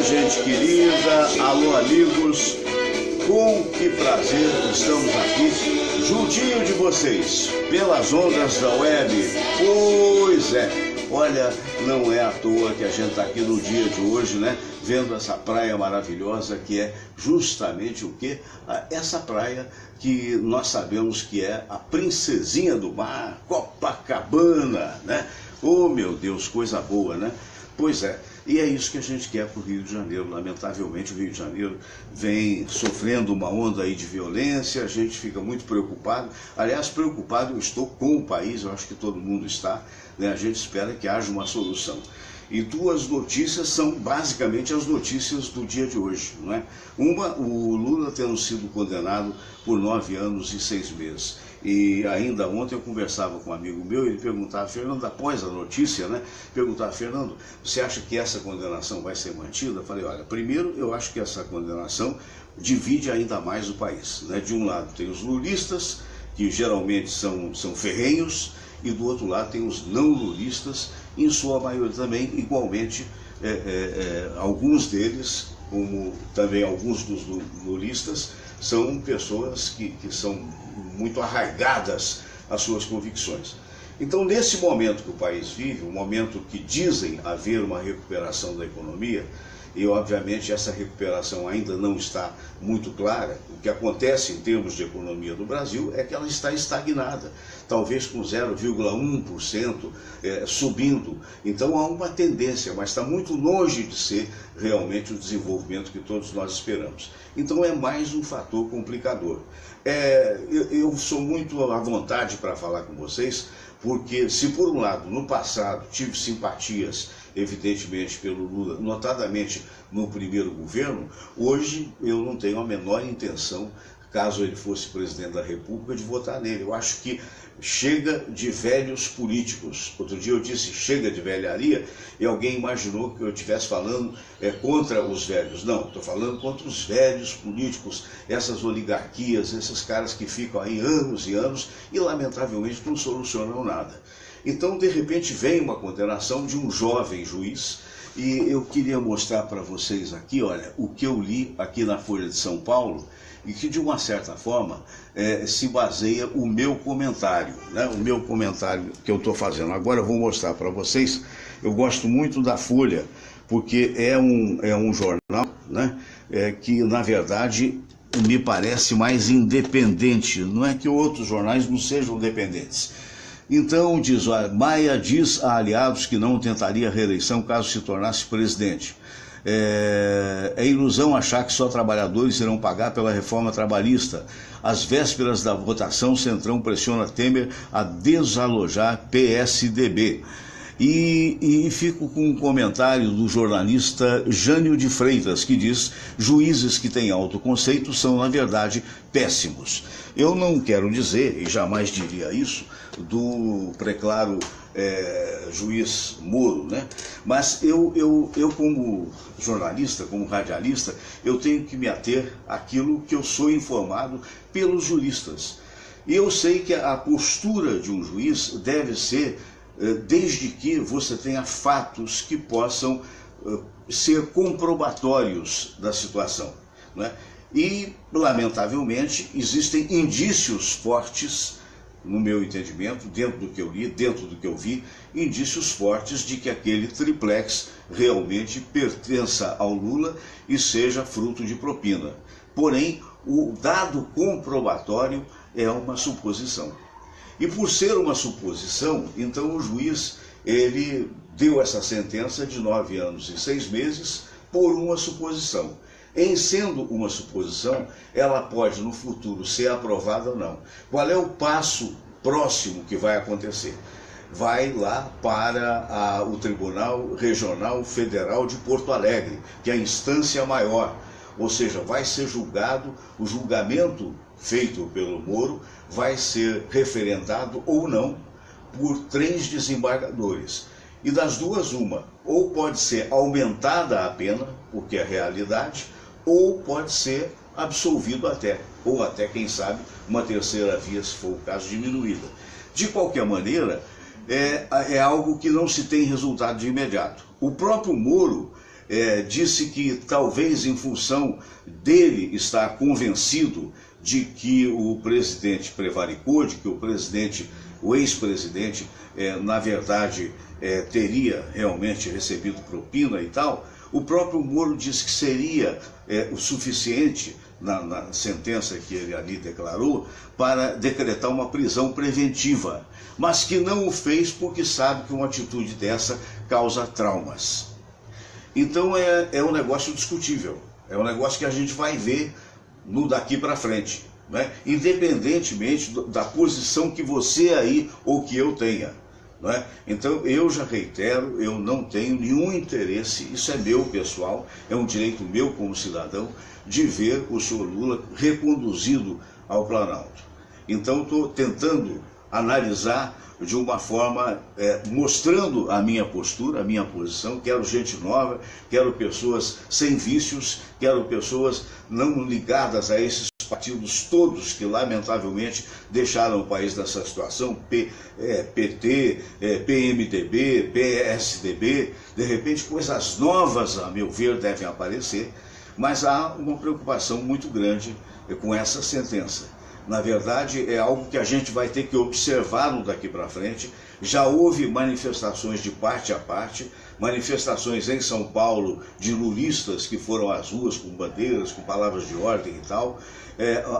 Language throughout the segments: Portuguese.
gente querida, alô amigos, com que prazer estamos aqui juntinho de vocês, pelas ondas da web. Pois é, olha, não é à toa que a gente está aqui no dia de hoje, né? Vendo essa praia maravilhosa que é justamente o quê? Essa praia que nós sabemos que é a princesinha do mar, Copacabana, né? Oh meu Deus, coisa boa, né? Pois é, e é isso que a gente quer para o Rio de Janeiro. Lamentavelmente o Rio de Janeiro vem sofrendo uma onda aí de violência, a gente fica muito preocupado. Aliás, preocupado eu estou com o país, eu acho que todo mundo está, né? A gente espera que haja uma solução. E duas notícias são basicamente as notícias do dia de hoje, não é? Uma, o Lula tendo sido condenado por 9 anos e 6 meses. E ainda ontem eu conversava com um amigo meu, ele perguntava, Fernando, após a notícia, né? Perguntava, Fernando, você acha que essa condenação vai ser mantida? Eu falei, olha, primeiro eu acho que essa condenação divide ainda mais o país, né? De um lado tem os lulistas, que geralmente são ferrenhos, e do outro lado tem os não lulistas, em sua maioria também, igualmente, alguns deles, como também alguns dos lulistas, são pessoas que são muito arraigadas às suas convicções. Então, nesse momento que o país vive, um momento que dizem haver uma recuperação da economia, e obviamente essa recuperação ainda não está muito clara, o que acontece em termos de economia do Brasil é que ela está estagnada, talvez com 0,1% subindo. Então há uma tendência, mas está muito longe de ser realmente o desenvolvimento que todos nós esperamos. Então é mais um fator complicador. Eu sou muito à vontade para falar com vocês, porque se por um lado, no passado, tive simpatias, evidentemente, pelo Lula, notadamente no primeiro governo, hoje eu não tenho a menor intenção, caso ele fosse presidente da República, de votar nele. Eu acho que chega de velhos políticos. Outro dia eu disse chega de velharia e alguém imaginou que eu estivesse falando contra os velhos. Não, estou falando contra os velhos políticos, essas oligarquias, esses caras que ficam aí anos e anos e lamentavelmente não solucionam nada. Então, de repente, vem uma condenação de um jovem juiz e eu queria mostrar para vocês aqui, olha, o que eu li aqui na Folha de São Paulo e que, de uma certa forma, se baseia o meu comentário, né? O meu comentário que eu estou fazendo. Agora eu vou mostrar para vocês, eu gosto muito da Folha, porque é um jornal, né? Que, na verdade, me parece mais independente. Não é que outros jornais não sejam independentes. Então, diz, olha, Maia diz a aliados que não tentaria reeleição caso se tornasse presidente. É ilusão achar que só trabalhadores irão pagar pela reforma trabalhista. Às vésperas da votação, Centrão pressiona Temer a desalojar PSDB. E fico com um comentário do jornalista Jânio de Freitas, que diz: juízes que têm autoconceito são, na verdade, péssimos. Eu não quero dizer, e jamais diria isso, do preclaro juiz Moro, né? Mas eu como jornalista, como radialista, eu tenho que me ater àquilo que eu sou informado pelos juristas. E eu sei que a postura de um juiz deve ser desde que você tenha fatos que possam ser comprobatórios da situação, né? E, lamentavelmente, existem indícios fortes, no meu entendimento, dentro do que eu li, dentro do que eu vi, indícios fortes de que aquele triplex realmente pertença ao Lula e seja fruto de propina. Porém, o dado comprobatório é uma suposição. E por ser uma suposição, então o juiz, ele deu essa sentença de 9 anos e 6 meses por uma suposição. Em sendo uma suposição, ela pode no futuro ser aprovada ou não. Qual é o passo próximo que vai acontecer? Vai lá para o Tribunal Regional Federal de Porto Alegre, que é a instância maior. Ou seja, vai ser julgado, o julgamento feito pelo Moro vai ser referendado ou não por 3 desembargadores. E das duas, uma, ou pode ser aumentada a pena, porque é realidade, ou pode ser absolvido até, ou até, quem sabe, uma terceira via, se for o caso, diminuída. De qualquer maneira, é algo que não se tem resultado de imediato. O próprio Moro disse que talvez em função dele estar convencido de que o presidente prevaricou, de que o ex-presidente, na verdade, teria realmente recebido propina e tal, o próprio Moro disse que seria o suficiente, na sentença que ele ali declarou, para decretar uma prisão preventiva, mas que não o fez porque sabe que uma atitude dessa causa traumas. Então é um negócio discutível, é um negócio que a gente vai ver no daqui para frente, né? Independentemente da posição que você aí ou que eu tenha. Não é? Então eu já reitero, eu não tenho nenhum interesse, isso é meu pessoal, é um direito meu como cidadão, de ver o senhor Lula reconduzido ao Planalto. Então estou tentando analisar de uma forma, mostrando a minha postura, a minha posição. Quero gente nova, quero pessoas sem vícios, quero pessoas não ligadas a esses partidos todos que lamentavelmente deixaram o país nessa situação, PT, PMDB, PSDB, de repente coisas novas, a meu ver, devem aparecer, mas há uma preocupação muito grande com essa sentença. Na verdade, é algo que a gente vai ter que observar no daqui para frente. Já houve manifestações de parte a parte, manifestações em São Paulo de lulistas que foram às ruas com bandeiras, com palavras de ordem e tal,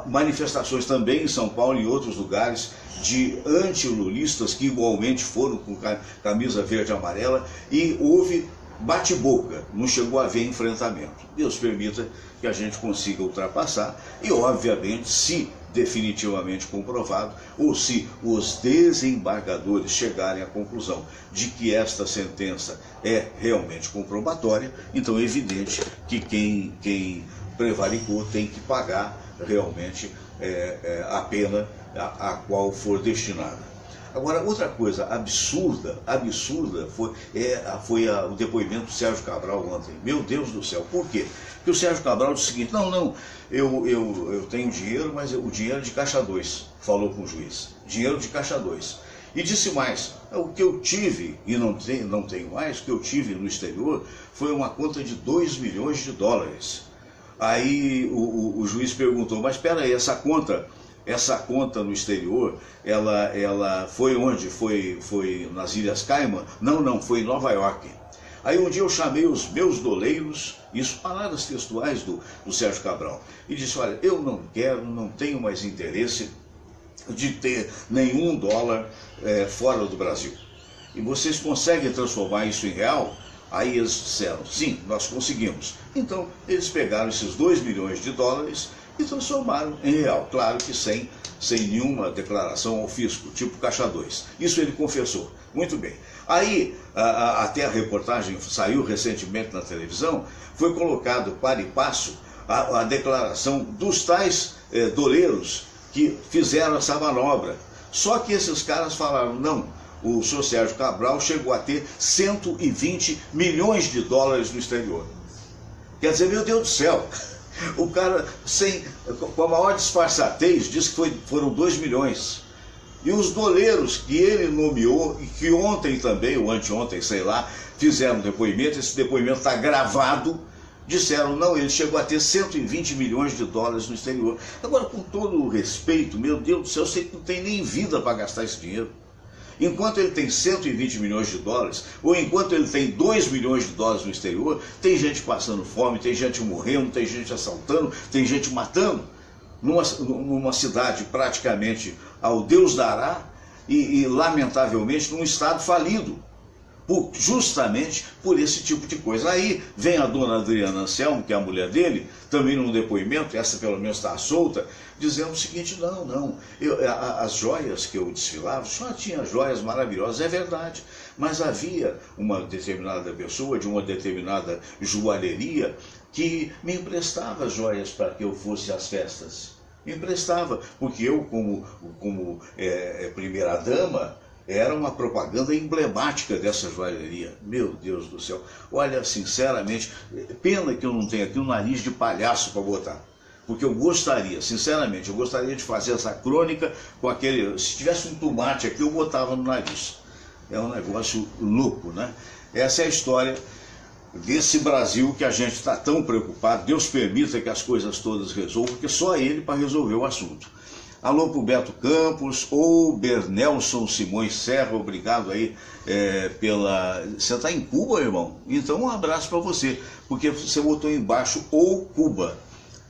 manifestações também em São Paulo e em outros lugares de anti-lulistas que igualmente foram com camisa verde e amarela, e houve bate-boca, não chegou a haver enfrentamento. Deus permita que a gente consiga ultrapassar e, obviamente, se definitivamente comprovado, ou se os desembargadores chegarem à conclusão de que esta sentença é realmente comprobatória, então é evidente que quem prevaricou tem que pagar realmente a pena a qual for destinada. Agora, outra coisa absurda foi o depoimento do Sérgio Cabral ontem. Meu Deus do céu, por quê? Porque o Sérgio Cabral disse o seguinte: não, eu tenho dinheiro, mas o dinheiro é de caixa 2, falou com o juiz, dinheiro de caixa 2. E disse mais: o que eu tive, e não tenho mais, o que eu tive no exterior foi uma conta de 2 milhões de dólares. Aí o juiz perguntou: mas espera aí, essa conta no exterior, ela foi onde? Foi nas Ilhas Caimã? Não, foi em Nova York. Aí um dia eu chamei os meus doleiros, isso palavras textuais do Sérgio Cabral, e disse: olha, eu não tenho mais interesse de ter nenhum dólar fora do Brasil. E vocês conseguem transformar isso em real? Aí eles disseram: sim, nós conseguimos. Então eles pegaram esses 2 milhões de dólares e transformaram em real, claro que sem nenhuma declaração ao fisco, tipo caixa 2. Isso ele confessou. Muito bem. Aí, até a reportagem saiu recentemente na televisão, foi colocado para e passo a declaração dos tais doleiros que fizeram essa manobra. Só que esses caras falaram: não, o senhor Sérgio Cabral chegou a ter 120 milhões de dólares no exterior. Quer dizer, meu Deus do céu, o cara, com a maior disfarçatez, disse que foram 2 milhões. E os doleiros que ele nomeou, e que ontem também, ou anteontem, sei lá, fizeram depoimento, esse depoimento está gravado, disseram: não, ele chegou a ter 120 milhões de dólares no exterior. Agora, com todo o respeito, meu Deus do céu, eu sei que não tem nem vida para gastar esse dinheiro. Enquanto ele tem 120 milhões de dólares, ou enquanto ele tem 2 milhões de dólares no exterior, tem gente passando fome, tem gente morrendo, tem gente assaltando, tem gente matando, numa cidade praticamente ao Deus dará, e lamentavelmente num estado falido, justamente por esse tipo de coisa. Aí vem a dona Adriana Anselmo, que é a mulher dele, também num depoimento, essa pelo menos está solta, dizendo o seguinte: as joias que eu desfilava, só tinha joias maravilhosas, é verdade, mas havia uma determinada pessoa de uma determinada joalheria que me emprestava joias para que eu fosse às festas. Me emprestava, porque eu, como primeira-dama, era uma propaganda emblemática dessa joalheria. Meu Deus do céu. Olha, sinceramente, pena que eu não tenho aqui um nariz de palhaço para botar. Porque eu gostaria, sinceramente, de fazer essa crônica com aquele... Se tivesse um tomate aqui, eu botava no nariz. É um negócio louco, né? Essa é a história desse Brasil que a gente está tão preocupado. Deus permita que as coisas todas resolvam, porque só ele para resolver o assunto. Alô pro Beto Campos, ou Bernelson Simões Serra, obrigado aí pela... Você está em Cuba, irmão? Então um abraço para você, porque você botou embaixo ou Cuba.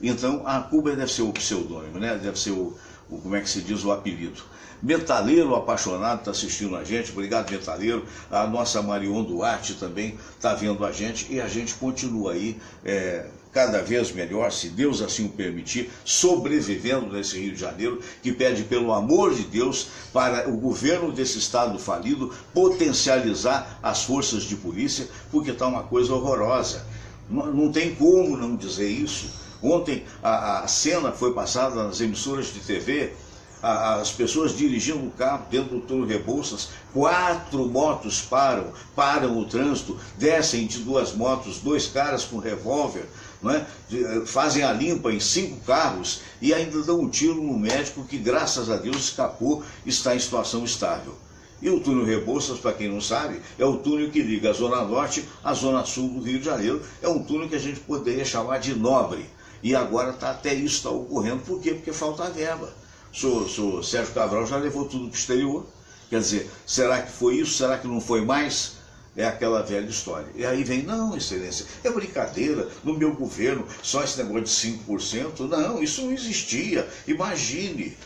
Então a Cuba deve ser o pseudônimo, né? Deve ser como é que se diz, o apelido. Metaleiro apaixonado está assistindo a gente, obrigado Metaleiro. A nossa Marion Duarte também está vendo a gente, e a gente continua aí cada vez melhor, se Deus assim o permitir, sobrevivendo nesse Rio de Janeiro, que pede pelo amor de Deus para o governo desse estado falido potencializar as forças de polícia, porque está uma coisa horrorosa. Não tem como não dizer isso. Ontem a cena foi passada nas emissoras de TV, as pessoas dirigindo o carro dentro do túnel Rebouças, 4 motos param o trânsito, descem de 2 motos, 2 caras com revólver, não é? Fazem a limpa em 5 carros e ainda dão um tiro no médico que, graças a Deus, escapou, está em situação estável. E o túnel Rebouças, para quem não sabe, é o túnel que liga a Zona Norte à Zona Sul do Rio de Janeiro. É um túnel que a gente poderia chamar de nobre. E agora até isso está ocorrendo. Por quê? Porque falta verba. O Sérgio Cabral já levou tudo para o exterior. Quer dizer, será que foi isso? Será que não foi mais? É aquela velha história. E aí vem, não, excelência, é brincadeira, no meu governo, só esse negócio de 5%. Não, isso não existia. Imagine.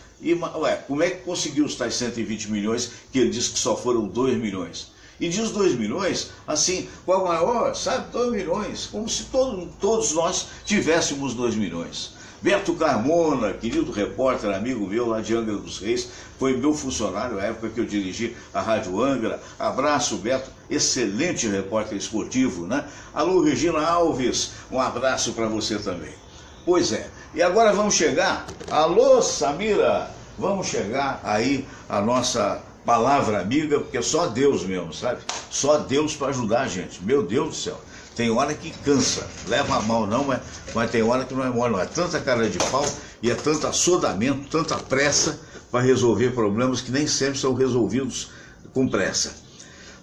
Como é que conseguiu os tais 120 milhões, que ele disse que só foram 2 milhões? E diz 2 milhões, assim, qual maior, sabe, 2 milhões, como se todos nós tivéssemos 2 milhões. Beto Carmona, querido repórter, amigo meu lá de Angra dos Reis, foi meu funcionário na época que eu dirigi a Rádio Angra. Abraço, Beto, excelente repórter esportivo, né? Alô, Regina Alves, um abraço para você também. Pois é, e agora vamos chegar, alô, Samira, vamos chegar aí a nossa palavra amiga, porque é só Deus mesmo, sabe? Só Deus para ajudar a gente, meu Deus do céu. Tem hora que cansa, leva a mal não, mas tem hora que não é mole, não. É tanta cara de pau e é tanto assodamento, tanta pressa para resolver problemas que nem sempre são resolvidos com pressa.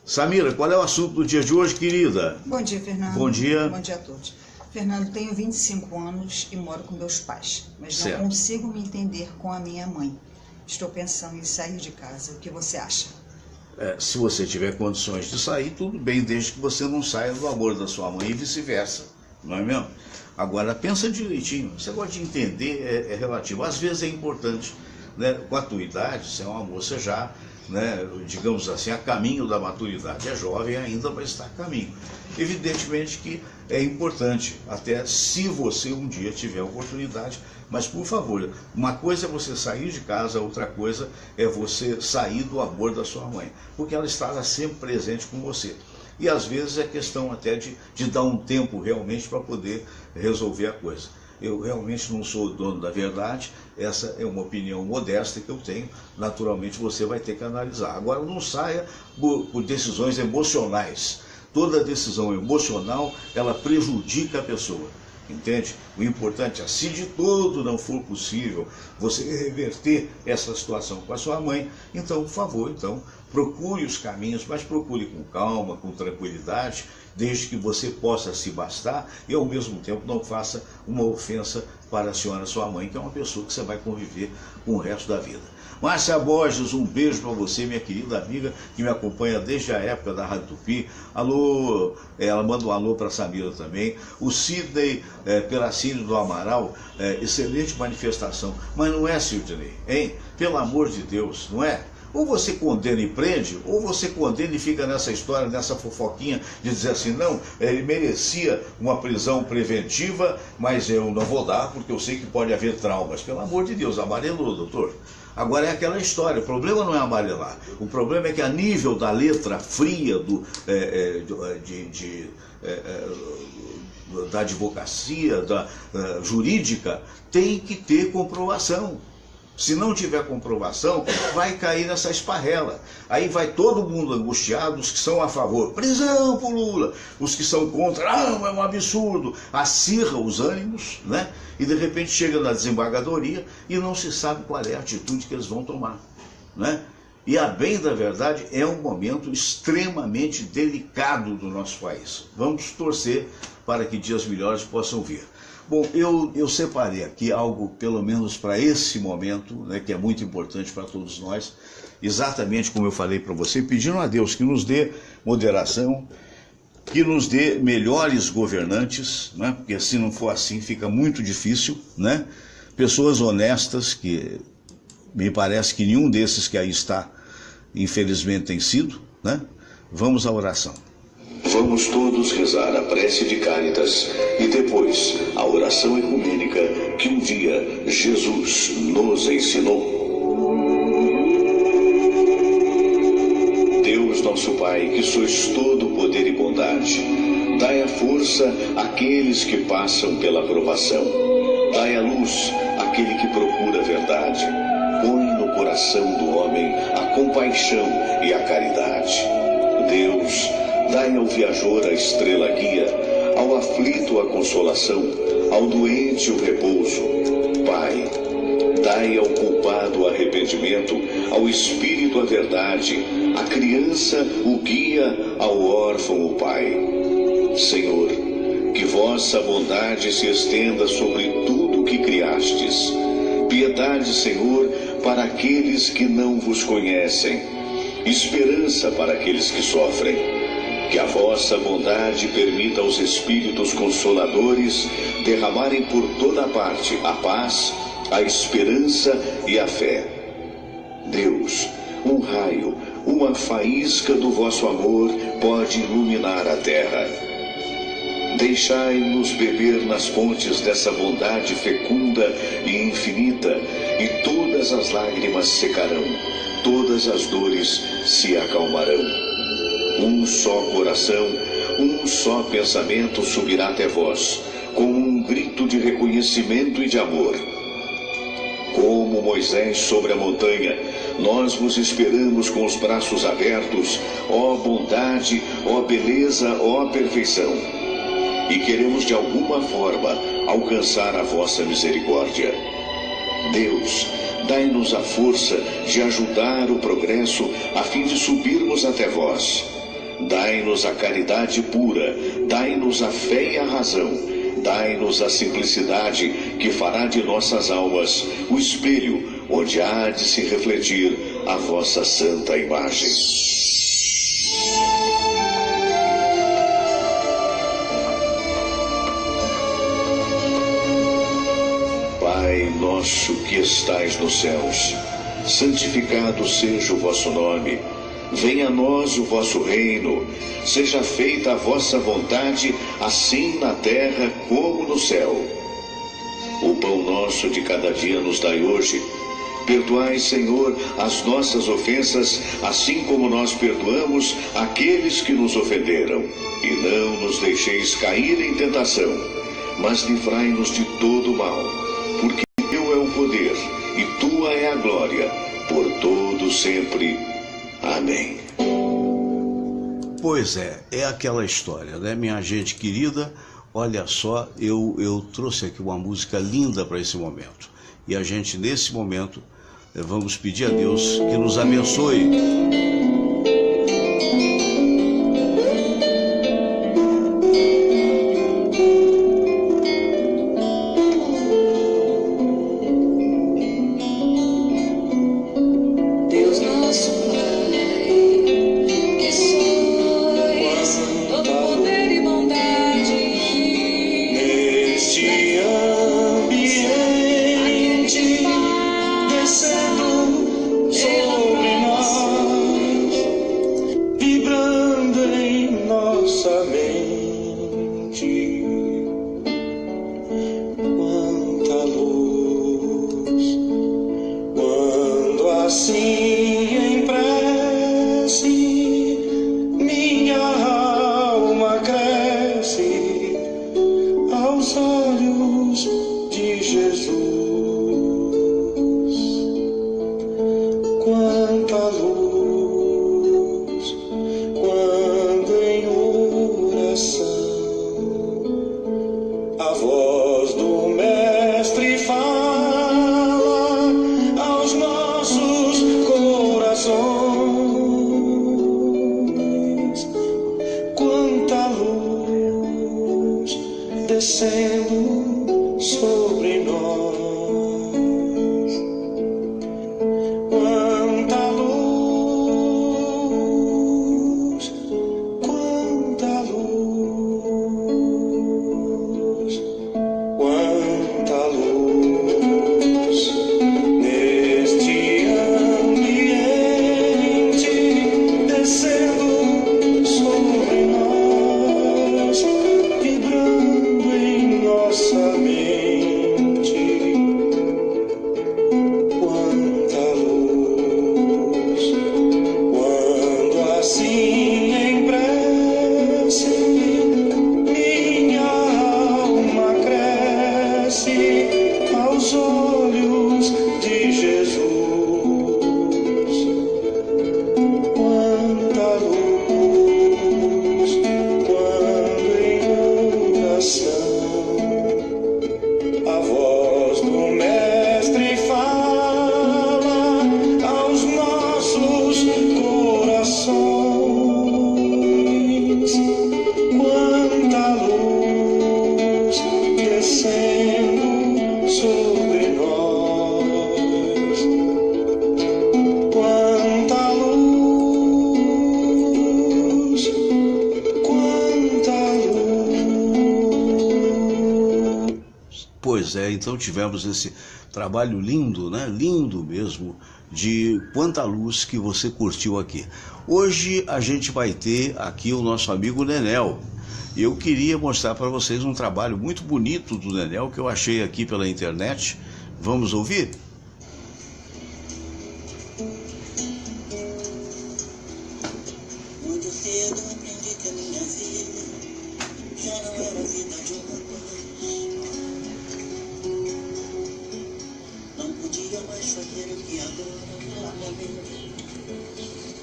Samira, qual é o assunto do dia de hoje, querida? Bom dia, Fernando. Bom dia. Bom dia a todos. Fernando, tenho 25 anos e moro com meus pais, mas não consigo me entender com a minha mãe. Estou pensando em sair de casa. O que você acha? Se você tiver condições de sair, tudo bem, desde que você não saia do amor da sua mãe e vice-versa, não é mesmo? Agora, pensa direitinho, você gosta de entender, é relativo. Às vezes é importante, né? Com a tua idade, você é uma moça já, né, digamos assim, a caminho da maturidade, é jovem ainda, mas está a caminho. Evidentemente que é importante, até se você um dia tiver a oportunidade, mas por favor, uma coisa é você sair de casa, outra coisa é você sair do amor da sua mãe, porque ela estará sempre presente com você. E às vezes é questão até de dar um tempo realmente para poder resolver a coisa. Eu realmente não sou o dono da verdade, essa é uma opinião modesta que eu tenho, naturalmente você vai ter que analisar. Agora não saia por decisões emocionais. Toda decisão emocional, ela prejudica a pessoa, entende? O importante é, se de todo não for possível você reverter essa situação com a sua mãe, então, por favor, procure os caminhos, mas procure com calma, com tranquilidade, desde que você possa se bastar e ao mesmo tempo não faça uma ofensa para a senhora, sua mãe, que é uma pessoa que você vai conviver com o resto da vida. Márcia Borges, um beijo para você, minha querida amiga, que me acompanha desde a época da Rádio Tupi. Alô, ela manda um alô para a Samira também. O Sidney Peracínio do Amaral, excelente manifestação. Mas não é, Sidney, hein? Pelo amor de Deus, não é? Ou você condena e prende, ou você condena e fica nessa história, nessa fofoquinha de dizer assim, não, ele merecia uma prisão preventiva, mas eu não vou dar porque eu sei que pode haver traumas. Pelo amor de Deus, amarelou, doutor. Agora é aquela história, o problema não é amarelar, o problema é que a nível da letra fria da advocacia, da jurídica, tem que ter comprovação. Se não tiver comprovação, vai cair nessa esparrela. Aí vai todo mundo angustiado, os que são a favor, prisão pro Lula, os que são contra, é um absurdo, acirra os ânimos, né? E de repente chega na desembargadoria e não se sabe qual é a atitude que eles vão tomar, né? E a bem da verdade é um momento extremamente delicado do nosso país. Vamos torcer para que dias melhores possam vir. Bom, eu separei aqui algo, pelo menos para esse momento, né, que é muito importante para todos nós, exatamente como eu falei para você, pedindo a Deus que nos dê moderação, que nos dê melhores governantes, né, porque se não for assim fica muito difícil, né? Pessoas honestas, que me parece que nenhum desses que aí está, infelizmente, tem sido, né? Vamos à oração. Vamos todos rezar a prece de Cáritas e depois a oração ecumênica que um dia Jesus nos ensinou. Deus nosso Pai, que sois todo poder e bondade, dai a força àqueles que passam pela provação. Dai a luz àquele que procura a verdade. Põe no coração do homem a compaixão e a caridade. Deus, dai ao viajor a estrela guia, ao aflito a consolação, ao doente o repouso. Pai, dai ao culpado o arrependimento, ao espírito a verdade, à criança o guia, ao órfão o pai. Senhor, que vossa bondade se estenda sobre tudo que criastes. Piedade, Senhor, para aqueles que não vos conhecem. Esperança para aqueles que sofrem. Que a vossa bondade permita aos Espíritos Consoladores derramarem por toda parte a paz, a esperança e a fé. Deus, um raio, uma faísca do vosso amor pode iluminar a terra. Deixai-nos beber nas fontes dessa bondade fecunda e infinita, e todas as lágrimas secarão, todas as dores se acalmarão. Um só coração, um só pensamento subirá até vós, como um grito de reconhecimento e de amor. Como Moisés sobre a montanha, nós vos esperamos com os braços abertos, ó bondade, ó beleza, ó perfeição. E queremos de alguma forma alcançar a vossa misericórdia. Deus, dai-nos a força de ajudar o progresso a fim de subirmos até vós. Dai-nos a caridade pura, dai-nos a fé e a razão, dai-nos a simplicidade que fará de nossas almas o espelho onde há de se refletir a vossa santa imagem. Pai nosso que estais nos céus, santificado seja o vosso nome. Venha a nós o vosso reino, seja feita a vossa vontade, assim na terra como no céu. O pão nosso de cada dia nos dai hoje. Perdoai, Senhor, as nossas ofensas, assim como nós perdoamos aqueles que nos ofenderam. E não nos deixeis cair em tentação, mas livrai-nos de todo mal, porque teu é o poder e tua é a glória, por todo sempre. Amém. Pois é aquela história, né, minha gente querida? Olha só, eu trouxe aqui uma música linda para esse momento. E a gente, nesse momento, vamos pedir a Deus que nos abençoe. Aos nossos corações. Então tivemos esse trabalho lindo, né? Lindo mesmo, de quanta luz que você curtiu aqui. Hoje a gente vai ter aqui o nosso amigo Nenel. Eu queria mostrar para vocês um trabalho muito bonito do Nenel que eu achei aqui pela internet. Vamos ouvir? Muito cedo aprendi que a minha vida já não era a vida de um rapaz. Não podia mais fazer o que agora na minha mente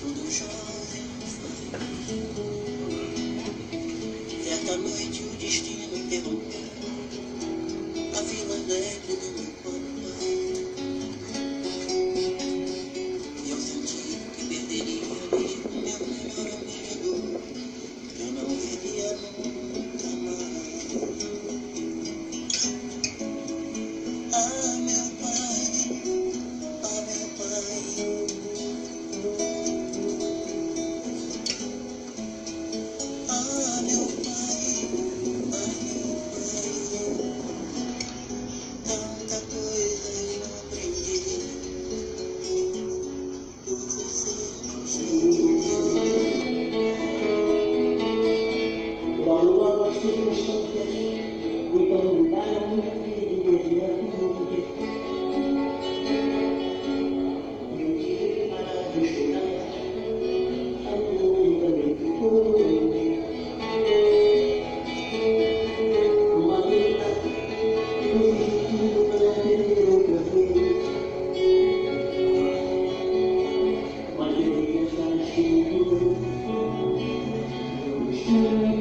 todo jovem faz. Certa noite o destino interrompeu a fila alegre do meu papai. E eu senti que perderia ali o meu melhor amigo. Eu não veria nunca mais. Ah, meu pai, ah, meu pai. Ah, meu pai, ah, meu pai. Tanta coisa eu aprendi por você. Logo, logo as circunstâncias me perguntaram a minha vida e desviaram-me. Eu tive que parar de chorar. A luz também ficou. Uma luta que eu fiz tudo para perder outra vez. Mas eu queria estar escrito. Eu destino.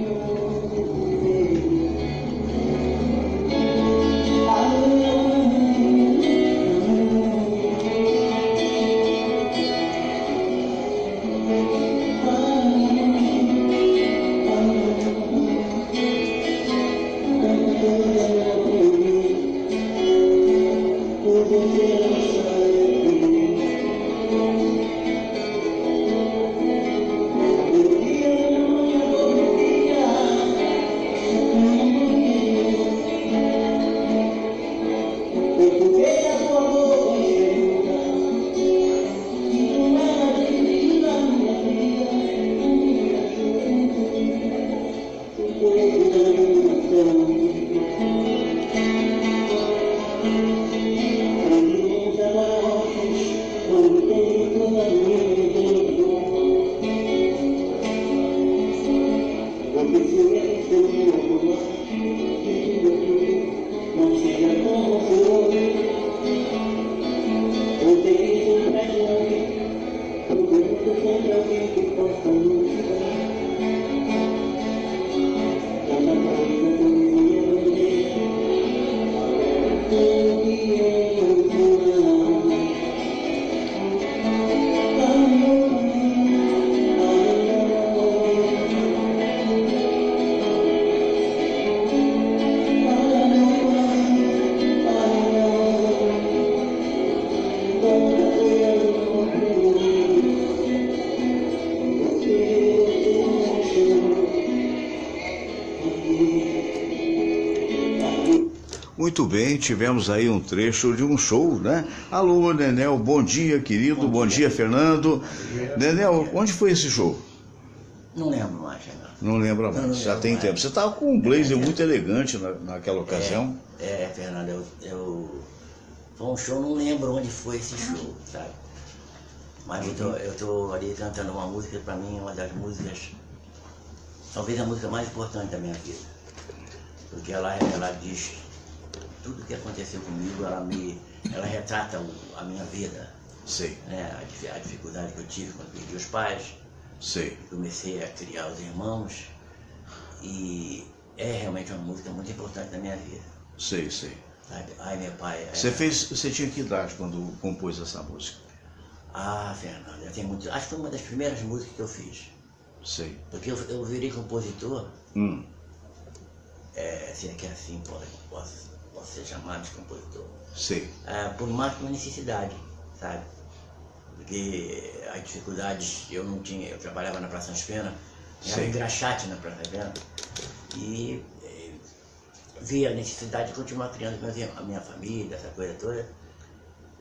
Muito bem, tivemos aí um trecho de um show, né? Alô, Nenel, bom dia, querido, bom dia, Fernando. Nenel, onde foi esse show? Não lembro mais, Fernando. Não lembra mais, já tem tempo. Você estava com um blazer muito elegante naquela ocasião. Fernando, foi um show, não lembro onde foi esse show, sabe? Mas eu tô ali cantando uma música, pra mim, uma das músicas, talvez a música mais importante da minha vida. Porque ela diz tudo o que aconteceu comigo, ela retrata a minha vida. Sei. Né? A dificuldade que eu tive quando perdi os pais. Sei. Comecei a criar os irmãos. E é realmente uma música muito importante na minha vida. Sei, sei. Sabe? Ai, meu pai... Você tinha que idade quando compôs essa música? Ah, Fernando, eu tenho muito... Acho que foi uma das primeiras músicas que eu fiz. Sei. Porque eu virei compositor. Se é que assim posso ser chamado de compositor. Sei. Por mais que uma necessidade, sabe? Porque as dificuldades eu não tinha, eu trabalhava na Praça Santa Pena, era engraxate na Praça Pena, e vi a necessidade de continuar criando a minha família, essa coisa toda.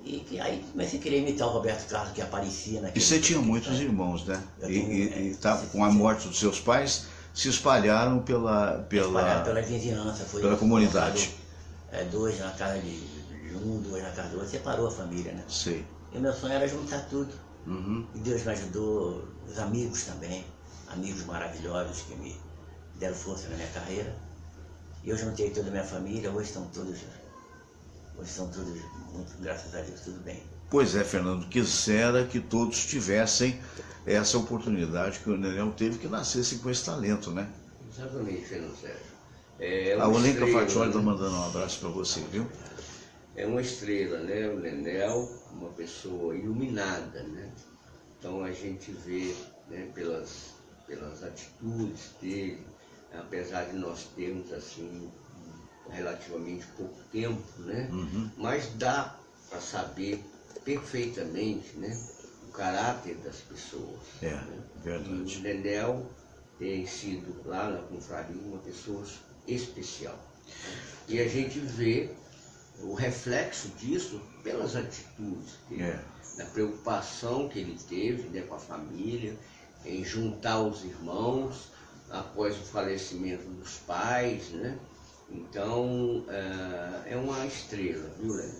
E aí comecei a querer imitar o Roberto Carlos, que aparecia naquele... E você tinha muitos irmãos, né? Com a morte dos seus pais, se espalharam pela vizinhança. Pela comunidade. Dois na casa de um, dois na casa do outro, separou a família, né? Sei. E o meu sonho era juntar tudo. Uhum. E Deus me ajudou, os amigos também, amigos maravilhosos que me deram força na minha carreira. E eu juntei toda a minha família, hoje estão todos, muito, graças a Deus, tudo bem. Pois é, Fernando, quisera que todos tivessem essa oportunidade que o Nenel teve, que nascesse com esse talento, né? Exatamente, Fernando Sérgio. A Olenka Fatioli está mandando um abraço para você, viu? É uma estrela, né? O Nenel, uma pessoa iluminada, né? Então a gente vê, né, pelas atitudes dele, apesar de nós termos assim relativamente pouco tempo, né? Uhum. Mas dá para saber perfeitamente, né, o caráter das pessoas. Né? Verdade. E o Nenel tem sido lá na confraria uma pessoa especial. E a gente vê o reflexo disso pelas atitudes dele, na preocupação que ele teve, né, com a família, em juntar os irmãos após o falecimento dos pais, né? Então, é uma estrela, viu, Léo?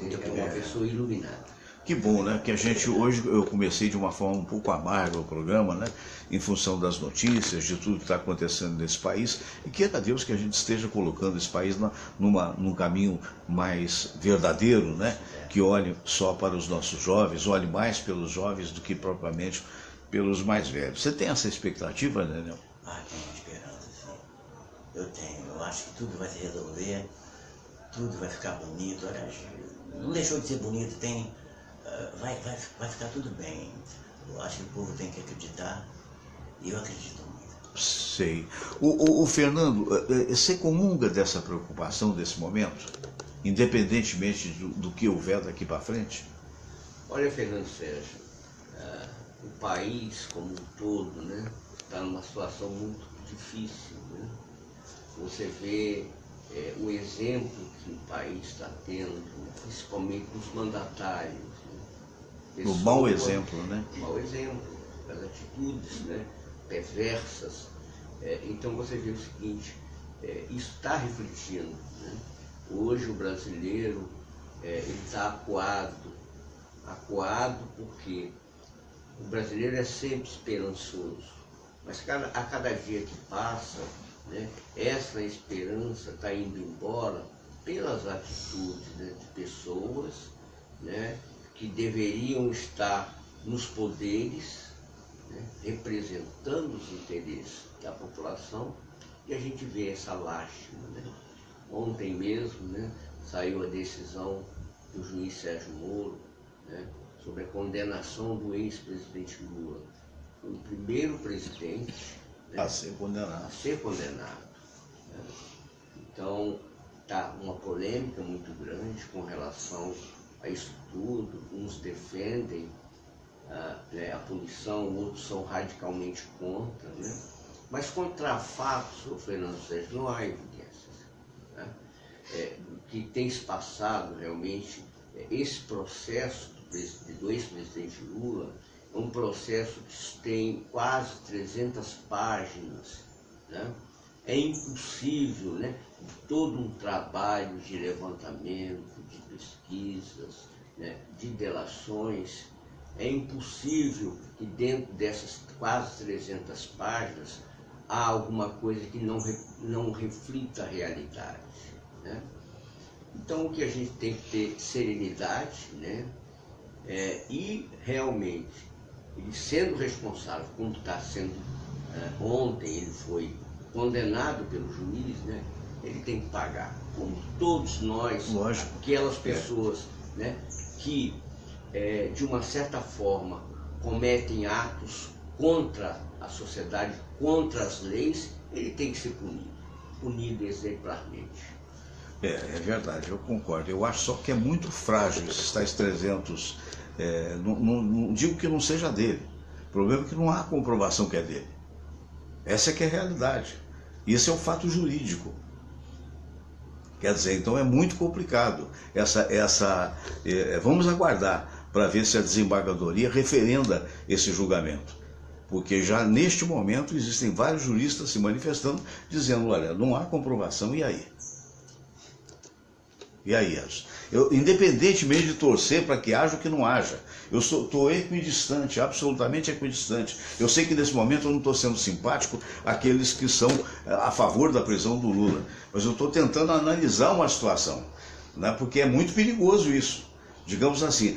É uma pessoa iluminada. Que bom, né? Que a gente, hoje eu comecei de uma forma um pouco amarga o programa, né? Em função das notícias, de tudo que está acontecendo nesse país. E queira Deus que a gente esteja colocando esse país num caminho mais verdadeiro, né? Que olhe só para os nossos jovens, olhe mais pelos jovens do que propriamente pelos mais velhos. Você tem essa expectativa, né, Nenel? Tenho esperança, sim. Eu tenho. Eu acho que tudo vai se resolver, tudo vai ficar bonito. Olha, não deixou de ser bonito, vai ficar tudo bem. Eu acho que o povo tem que acreditar, e eu acredito muito. Sei. O Fernando, você comunga dessa preocupação desse momento, independentemente do que houver daqui para frente? Olha, Fernando Sérgio, o país como um todo, né, está numa situação muito difícil, né? Você vê o exemplo que o país está tendo, principalmente dos mandatários. Né? O mau exemplo, né? O mau exemplo, as atitudes, né, perversas. Então você vê o seguinte, isso está refletindo. Né? Hoje o brasileiro ele está acuado porque o brasileiro é sempre esperançoso, mas a cada dia que passa, né, essa esperança está indo embora pelas atitudes, né, de pessoas, né, que deveriam estar nos poderes, né, representando os interesses da população, e a gente vê essa lástima. Né? Ontem mesmo, né, saiu a decisão do juiz Sérgio Moro, né, sobre a condenação do ex-presidente Lula, o primeiro presidente, né, a ser condenado. Né? Então, está uma polêmica muito grande com relação a isso tudo. Uns defendem a punição, outros são radicalmente contra, né? Mas contra fatos, Fernando Sérgio, não há evidências. Né? O que tem se passado realmente, esse processo do ex-presidente Lula é um processo que tem quase 300 páginas. Né? É impossível, né, todo um trabalho de levantamento, de pesquisas, né, de delações, é impossível que dentro dessas quase 300 páginas há alguma coisa que não reflita a realidade. Né? Então o que a gente tem que ter serenidade, né? E realmente, ele sendo responsável, como está sendo ontem, ele foi condenado pelo juiz, né? Ele tem que pagar, como todos nós. Lógico. Aquelas pessoas, né, que de uma certa forma cometem atos contra a sociedade, contra as leis, ele tem que ser punido exemplarmente. É verdade, eu concordo. Eu acho só que é muito frágil esses tais 300. Não digo que não seja dele. O problema é que não há comprovação que é dele. Essa é que é a realidade. Isso é um fato jurídico. Quer dizer, então é muito complicado. Vamos aguardar para ver se a desembargadoria referenda esse julgamento. Porque já neste momento existem vários juristas se manifestando, dizendo, olha, não há comprovação, e aí? E aí, Edson? Independentemente de torcer para que haja ou que não haja, eu estou equidistante, absolutamente equidistante. Eu sei que nesse momento eu não estou sendo simpático àqueles que são a favor da prisão do Lula, mas eu estou tentando analisar uma situação, né? Porque é muito perigoso isso. Digamos assim,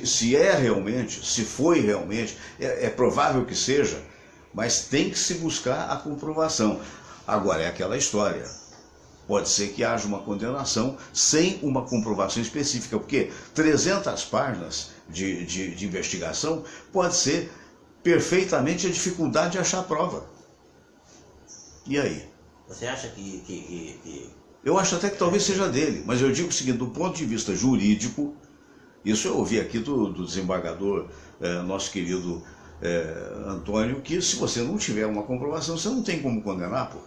se é realmente, se foi realmente, é provável que seja, mas tem que se buscar a comprovação. Agora, é aquela história. Pode ser que haja uma condenação sem uma comprovação específica, porque 300 páginas de investigação pode ser perfeitamente a dificuldade de achar prova. E aí? Você acha que... Eu acho até que talvez seja dele, mas eu digo o seguinte, do ponto de vista jurídico, isso eu ouvi aqui do desembargador, nosso querido Antônio, que se você não tiver uma comprovação, você não tem como condenar, pô.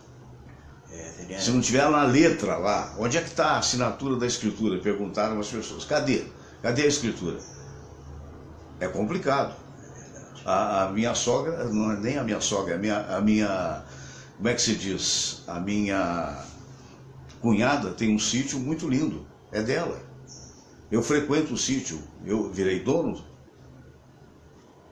Se não tiver na letra lá, onde é que está a assinatura da escritura? Perguntaram as pessoas. Cadê? Cadê a escritura? É complicado. A minha sogra, não é nem a minha sogra, a minha, como é que se diz? A minha cunhada tem um sítio muito lindo, é dela. Eu frequento o sítio, eu virei dono.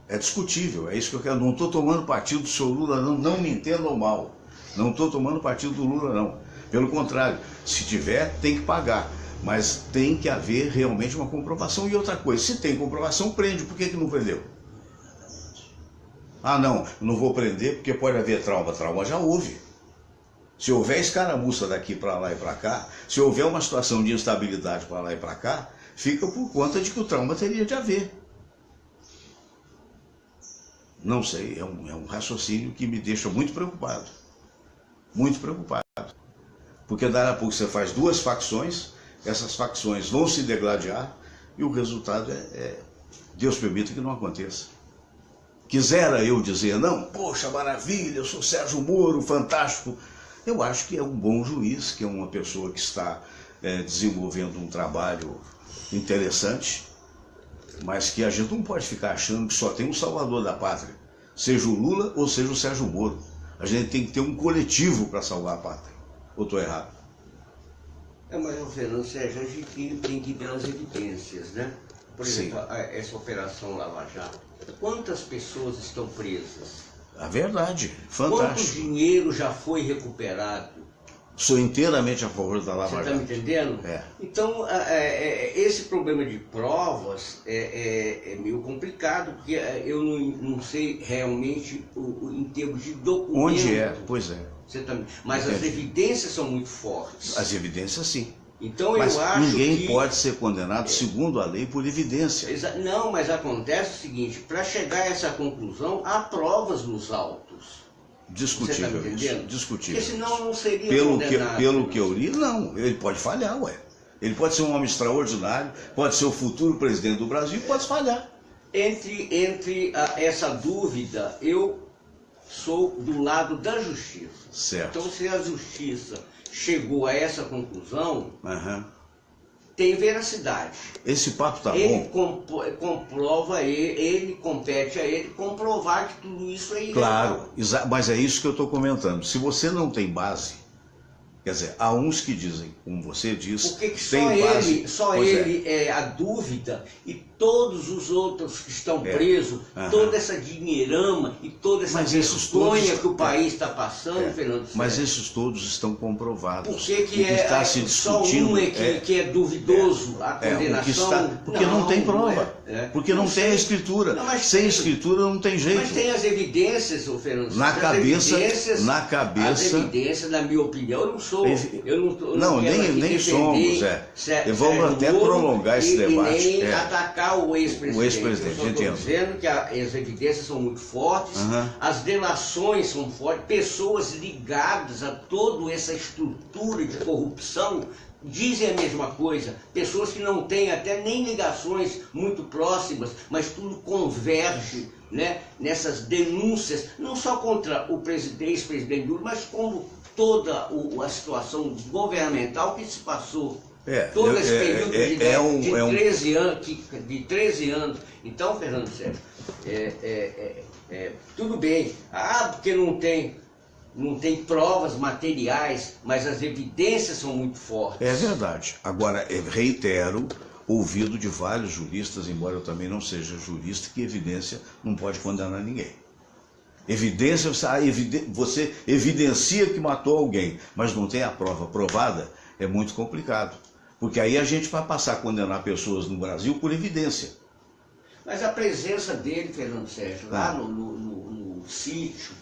É discutível, é isso que eu quero. Não estou tomando partido do senhor Lula, não me entendam mal. Não estou tomando partido do Lula, não. Pelo contrário, se tiver, tem que pagar. Mas tem que haver realmente uma comprovação. E outra coisa, se tem comprovação, prende. Por que não prendeu? Ah, não vou prender porque pode haver trauma. Trauma já houve. Se houver escaramuça daqui para lá e para cá, se houver uma situação de instabilidade para lá e para cá, fica por conta de que o trauma teria de haver. Não sei, é um raciocínio que me deixa muito preocupado. Muito preocupado. Porque daqui a pouco você faz duas facções, essas facções vão se degladiar e o resultado Deus permita que não aconteça. Quisera eu dizer, não, poxa, maravilha, eu sou Sérgio Moro, fantástico. Eu acho que é um bom juiz, que é uma pessoa que está desenvolvendo um trabalho interessante, mas que a gente não pode ficar achando que só tem um salvador da pátria, seja o Lula ou seja o Sérgio Moro. A gente tem que ter um coletivo para salvar a pátria. Ou estou errado? Mas, Fernando Sérgio, a gente tem que ir pelas evidências, né? Por exemplo, essa operação Lava Jato. Quantas pessoas estão presas? A verdade, fantástico. Quanto dinheiro já foi recuperado? Sou inteiramente a favor da Lava Jato. Você está me entendendo? Então, esse problema de provas é meio complicado, porque eu não sei realmente em termos de documento. Onde é? Pois é. Mas as evidências são muito fortes. As evidências, sim. Então, mas eu acho ninguém pode ser condenado, segundo a lei, por evidência. Não, mas acontece o seguinte, para chegar a essa conclusão, há provas nos autos. Discutível tá isso, discutível. Porque senão não seria pelo que eu li, não. Ele pode falhar, ué. Ele pode ser um homem extraordinário, pode ser o futuro presidente do Brasil, pode falhar. Entre essa dúvida, eu sou do lado da justiça. Certo. Então, se a justiça chegou a essa conclusão, tem veracidade. Esse papo tá ele bom. Comprova, ele compete a ele comprovar que tudo isso é ilegal. Claro, mas é isso que eu estou comentando. Se você não tem base, quer dizer, há uns que dizem, como você diz, porque que tem base. Só ele é a dúvida e todos os outros que estão presos, toda essa dinheirama e toda essa vergonha que o país está passando, Fernando. Mas esses todos estão comprovados. Por que está se discutindo, só um que é duvidoso a condenação? Porque não tem prova. Porque não tem a escritura. Sem escritura não tem jeito. Mas tem as evidências, Fernando. Na cabeça, as evidências, na minha opinião, eu não sou. Não, nem somos. Vamos até prolongar esse debate. E nem atacar o ex-presidente. Eu estou dizendo que as evidências são muito fortes, as delações são fortes, pessoas ligadas a toda essa estrutura de corrupção dizem a mesma coisa, pessoas que não têm até nem ligações muito próximas, mas tudo converge, né, nessas denúncias, não só contra o ex-presidente Lula, mas como toda a situação governamental que se passou. Todo esse período de 13 anos. Então, Fernando Sérgio, tudo bem, porque não tem provas materiais, mas as evidências são muito fortes. É verdade. Agora, reitero, ouvido de vários juristas, embora eu também não seja jurista, que evidência não pode condenar ninguém. Evidência, você evidencia que matou alguém, mas não tem a prova provada, é muito complicado. Porque aí a gente vai passar a condenar pessoas no Brasil por evidência. Mas a presença dele, Fernando Sérgio, lá no sítio,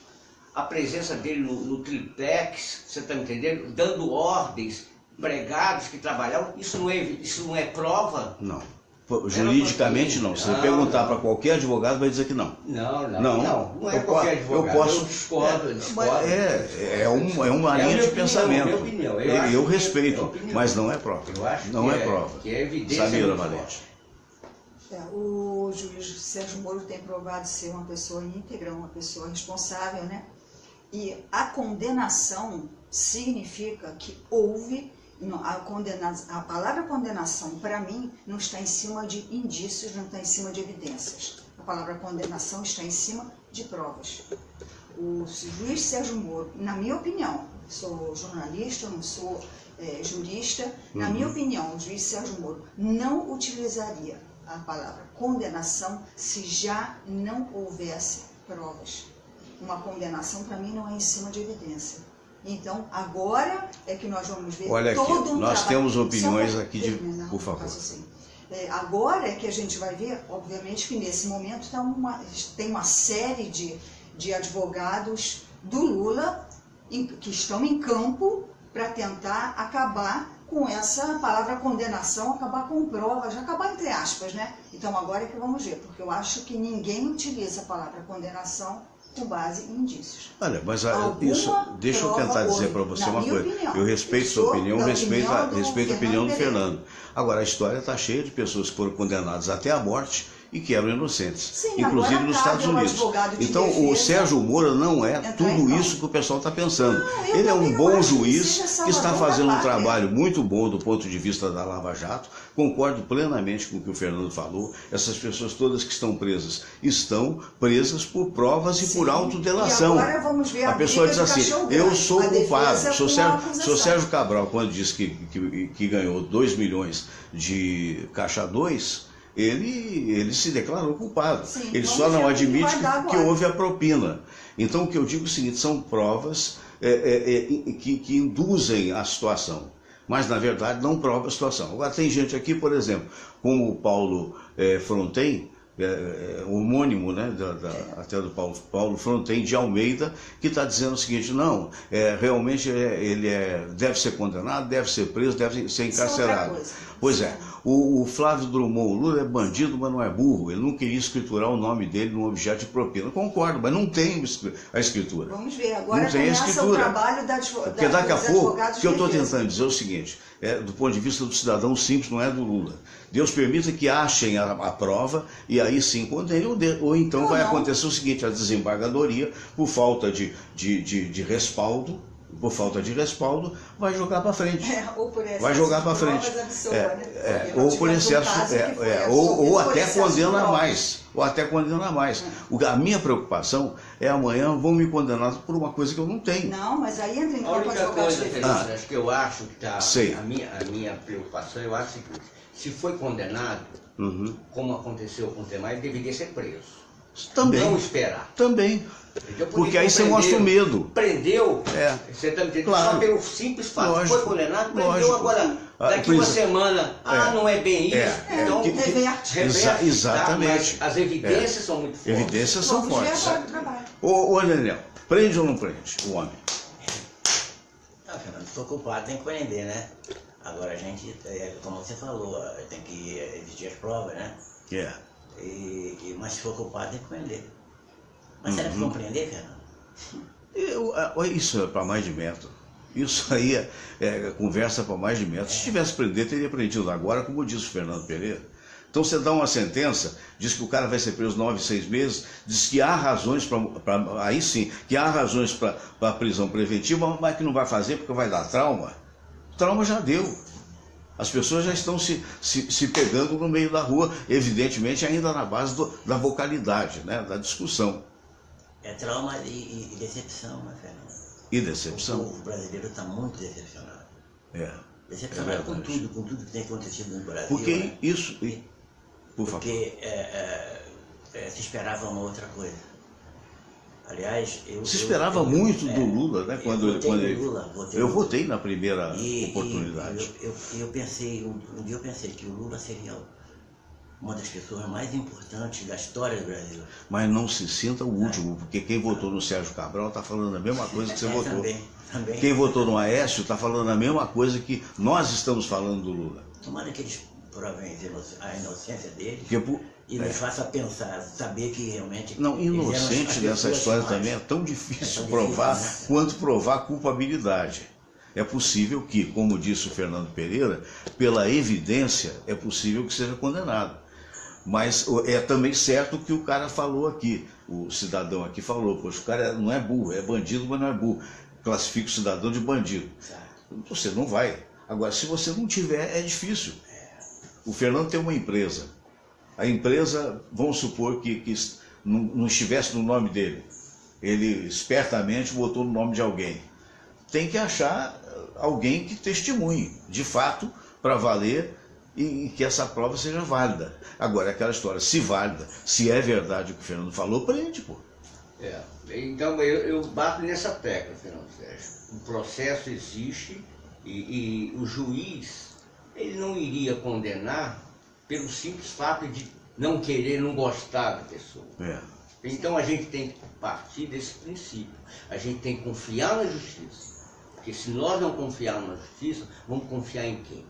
a presença dele no triplex, você está me entendendo? Dando ordens, empregados que trabalhavam, isso não é prova? Não. Juridicamente não. Se você perguntar para qualquer advogado, vai dizer que não. Não é qualquer advogado. Eu discordo. É uma linha de pensamento. Eu respeito, mas não é prova. Eu acho não é prova. Que é evidência. Samira Valente. O juiz Sérgio Moro tem provado ser uma pessoa íntegra, uma pessoa responsável, né? E a condenação significa que houve. A palavra condenação, para mim, não está em cima de indícios, não está em cima de evidências. A palavra condenação está em cima de provas. O juiz Sérgio Moro, na minha opinião, sou jornalista, não sou jurista, na minha opinião, o juiz Sérgio Moro não utilizaria a palavra condenação se já não houvesse provas. Uma condenação, para mim, não é em cima de evidência. Então, agora é que nós vamos ver Olha todo aqui, um nós trabalho. temos opiniões aqui, por favor. Assim. Agora é que a gente vai ver, obviamente, que nesse momento tem uma série de advogados do Lula que estão em campo para tentar acabar com essa palavra condenação, acabar com provas, acabar entre aspas, né? Então, agora é que vamos ver, porque eu acho que ninguém utiliza a palavra condenação com base em indícios. Olha, mas deixa eu tentar dizer para você uma coisa. Eu respeito sua opinião, respeito a opinião do Fernando. Agora, a história está cheia de pessoas que foram condenadas até a morte e que eram inocentes, sim, inclusive nos Estados Unidos. Então, o Sérgio Moro não é tudo isso que o pessoal está pensando. Ele é um bom juiz que está fazendo um trabalho muito bom do ponto de vista da Lava Jato. Concordo plenamente com o que o Fernando falou. Essas pessoas todas que estão presas por provas e por autodelação. E agora vamos ver a pessoa diz assim, eu sou culpado. Sou Sérgio Cabral, quando disse que ganhou 2 milhões de Caixa 2, ele se declarou culpado. Sim, ele só não admite que houve a propina. Então, o que eu digo é o seguinte, são provas que induzem a situação, mas, na verdade, não prova a situação. Agora, tem gente aqui, por exemplo, como o Paulo Fronten, homônimo, né, até do Paulo Fronten de Almeida, que está dizendo o seguinte, não, realmente ele deve ser condenado, deve ser preso, deve ser encarcerado. Pois é, o Flávio Drummond Lula é bandido, mas não é burro, ele não queria escriturar o nome dele num objeto de propina. Concordo, mas não tem a escritura. Vamos ver, agora não tem a escritura. O trabalho porque daqui a pouco, o que eu estou tentando dizer é o seguinte, do ponto de vista do cidadão simples, não é do Lula. Deus permita que achem a prova e aí sim condenem, ou então vai acontecer o seguinte, a desembargadoria, por falta de respaldo, vai jogar para frente. Vai jogar para frente. Ou por excesso, ou até condena mais. Ou até condena mais. A minha preocupação é amanhã vão me condenar por uma coisa que eu não tenho. Não, mas aí entra em campo a única coisa, Fernando, acho que eu acho que está a minha preocupação, eu acho que se foi condenado, como aconteceu com o Temar, ele deveria ser preso. Também. Não esperar. Também. Porque aí você mostra o medo. Prendeu, você está me entendendo? Claro. Só pelo simples fato. Lógico. Foi condenado, prendeu Lógico. agora. Daqui uma semana, não é bem isso. Então, reverte. Exatamente. Mas as evidências são muito fortes. Evidências são fortes. Ô, Daniel, prende ou não prende o homem? Fernando, se for culpado tem que prender, né? Agora a gente, como você falou, tem que existir as provas, né? Mas se for culpado tem que prender. Mas será que vão prender, Fernando? Isso é para mais de metro. Isso aí é conversa para mais de metro. Se tivesse prender, teria prendido agora, como disse o Fernando Pereira. Então você dá uma sentença, diz que o cara vai ser preso 9, 6 meses, diz que há razões aí sim, que há razões para prisão preventiva, mas que não vai fazer porque vai dar trauma. O trauma já deu. As pessoas já estão se pegando no meio da rua, evidentemente ainda na base da vocalidade, né, da discussão. É trauma e decepção, né, Fernando? E decepção. O brasileiro está muito decepcionado. É Decepcionado com tudo que tem acontecido no Brasil. Porque né? isso... Por favor. Porque se esperava uma outra coisa. Aliás, se esperava muito do Lula, né? Eu votei na primeira oportunidade. Eu pensei, um dia eu pensei que o Lula seria uma das pessoas mais importantes da história do Brasil. Mas não se sinta o último, porque quem votou no Sérgio Cabral está falando a mesma coisa que você votou. Também. Quem votou no Aécio está falando a mesma coisa que nós estamos falando do Lula. Tomara que eles provem a inocência deles e nos faça pensar, saber que realmente... Não, inocente nessa história também é tão difícil provar quanto provar culpabilidade. É possível que, como disse o Fernando Pereira, pela evidência é possível que seja condenado. Mas é também certo o que o cara falou aqui, o cidadão aqui falou, poxa, o cara não é burro, é bandido, mas não é burro. Classifica o cidadão de bandido. Você não vai. Agora, se você não tiver, é difícil. O Fernando tem uma empresa. A empresa, vamos supor que não estivesse no nome dele. Ele espertamente botou no nome de alguém. Tem que achar alguém que testemunhe, de fato, para valer e que essa prova seja válida. Agora, aquela história, se válida, se é verdade o que o Fernando falou, prende, pô. Então, eu bato nessa tecla, Fernando Sérgio. O processo existe e o juiz... ele não iria condenar pelo simples fato de não querer, não gostar da pessoa. Então a gente tem que partir desse princípio. A gente tem que confiar na justiça. Porque se nós não confiarmos na justiça, vamos confiar em quem?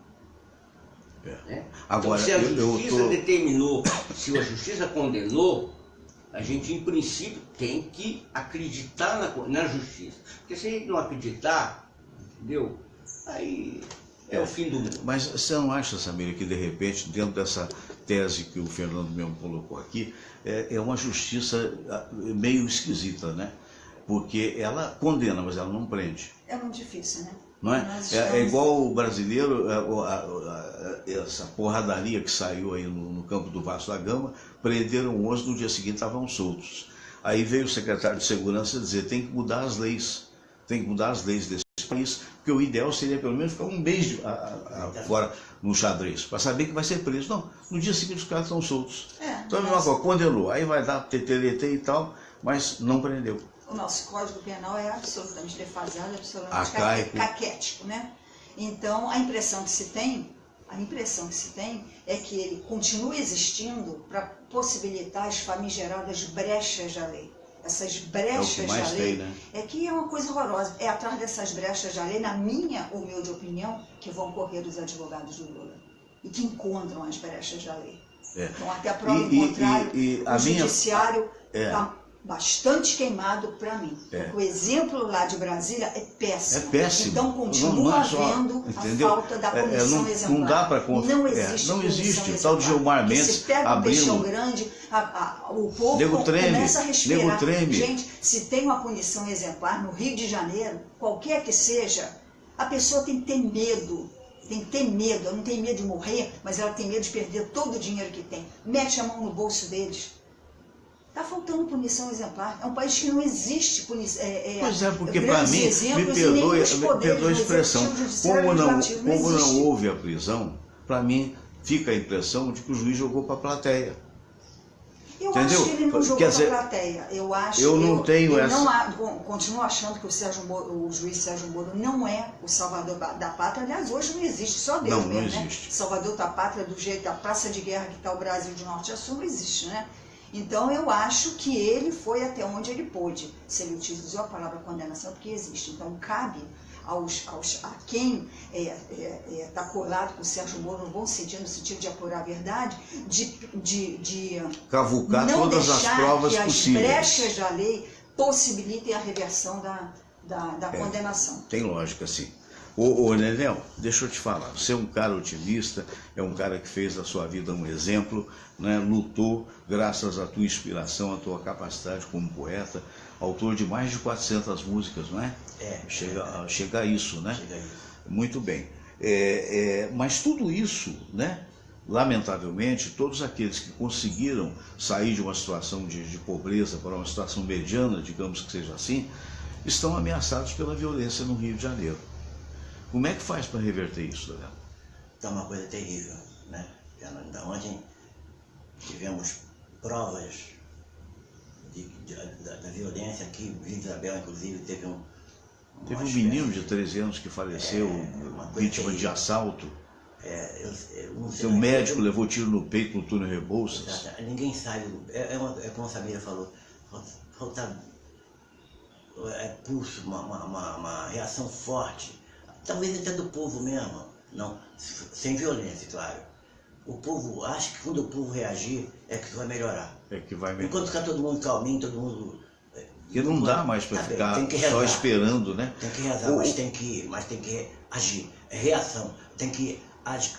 Né? Agora, então, se a justiça determinou, se a justiça condenou, a gente, em princípio, tem que acreditar na justiça. Porque se a gente não acreditar, entendeu? Aí... é o fim do mundo. Mas você não acha, Samira, que de repente, dentro dessa tese que o Fernando mesmo colocou aqui, é uma justiça meio esquisita, né? Porque ela condena, mas ela não prende. É muito difícil, né? Não é? É igual o brasileiro, essa porradaria que saiu aí no campo do Vasco da Gama, prenderam 11, no dia seguinte estavam soltos. Aí veio o secretário de Segurança dizer, tem que mudar as leis desse país, porque o ideal seria pelo menos ficar um mês fora no xadrez, para saber que vai ser preso. Não, no dia seguinte os caras estão soltos. Então a mesma coisa, condenou, aí vai dar TTLT e tal, mas não prendeu. O nosso Código Penal é absolutamente defasado, absolutamente caquético, né? Então a impressão que se tem é que ele continua existindo para possibilitar as famigeradas brechas da lei. Essas brechas da lei, né? É que é uma coisa horrorosa. É atrás dessas brechas da lei, na minha humilde opinião, que vão correr os advogados do Lula. E que encontram as brechas da lei. Então, até a prova contrária, o judiciário está bastante queimado para mim. Porque o exemplo lá de Brasília é péssimo. É péssimo. Então, continua havendo a falta da punição exemplar. Não dá para confiar. Não existe. O tal de Gilmar Mendes se pega um peixão grande, o povo começa a respirar. Gente, se tem uma punição exemplar no Rio de Janeiro, qualquer que seja, a pessoa tem que ter medo. Tem que ter medo. Ela não tem medo de morrer, mas ela tem medo de perder todo o dinheiro que tem. Mete a mão no bolso deles. Está faltando punição exemplar. É um país que não existe punição. Pois é, porque para mim, me perdoe a expressão, como não houve a prisão, para mim fica a impressão de que o juiz jogou para a plateia. Eu acho que ele não jogou para a plateia. Continuo achando que o juiz Sérgio Moro não é o salvador da pátria. Aliás, hoje não existe, só Deus mesmo, né? Salvador da pátria, do jeito da praça de guerra que está o Brasil de norte a sul, não existe, né? Então, eu acho que ele foi até onde ele pôde. Se ele utilizou a palavra condenação, porque existe. Então, cabe a quem está colado com o Sérgio Moro, no bom sentido, no sentido de apurar a verdade, de cavucar não todas as provas que possíveis. As brechas da lei possibilitem a reversão da condenação. Tem lógica, sim. Ô Nenel, deixa eu te falar, você é um cara otimista, é um cara que fez da sua vida um exemplo, né? Lutou graças à tua inspiração, à tua capacidade como poeta, autor de mais de 400 músicas, não é? Chega a isso, né? Chega a isso. Muito bem. Mas tudo isso, né? Lamentavelmente, todos aqueles que conseguiram sair de uma situação de pobreza para uma situação mediana, digamos que seja assim, estão ameaçados pela violência no Rio de Janeiro. Como é que faz para reverter isso, Daniel? Então é uma coisa terrível, né? Ainda ontem tivemos provas da violência aqui. Vila Isabel, inclusive, teve um menino de 13 anos que faleceu, vítima de assalto. Seu médico levou tiro no peito no túnel Rebouças. Ninguém sabe, como a Samira falou, falta pulso, uma reação forte, talvez até do povo mesmo, não, sem violência, claro. O povo, acha que quando o povo reagir é que vai melhorar. Enquanto ficar todo mundo calminho, todo mundo... Porque não dá mais para ficar só esperando, né? Tem que rezar, mas tem que agir. É reação. Tem que agir,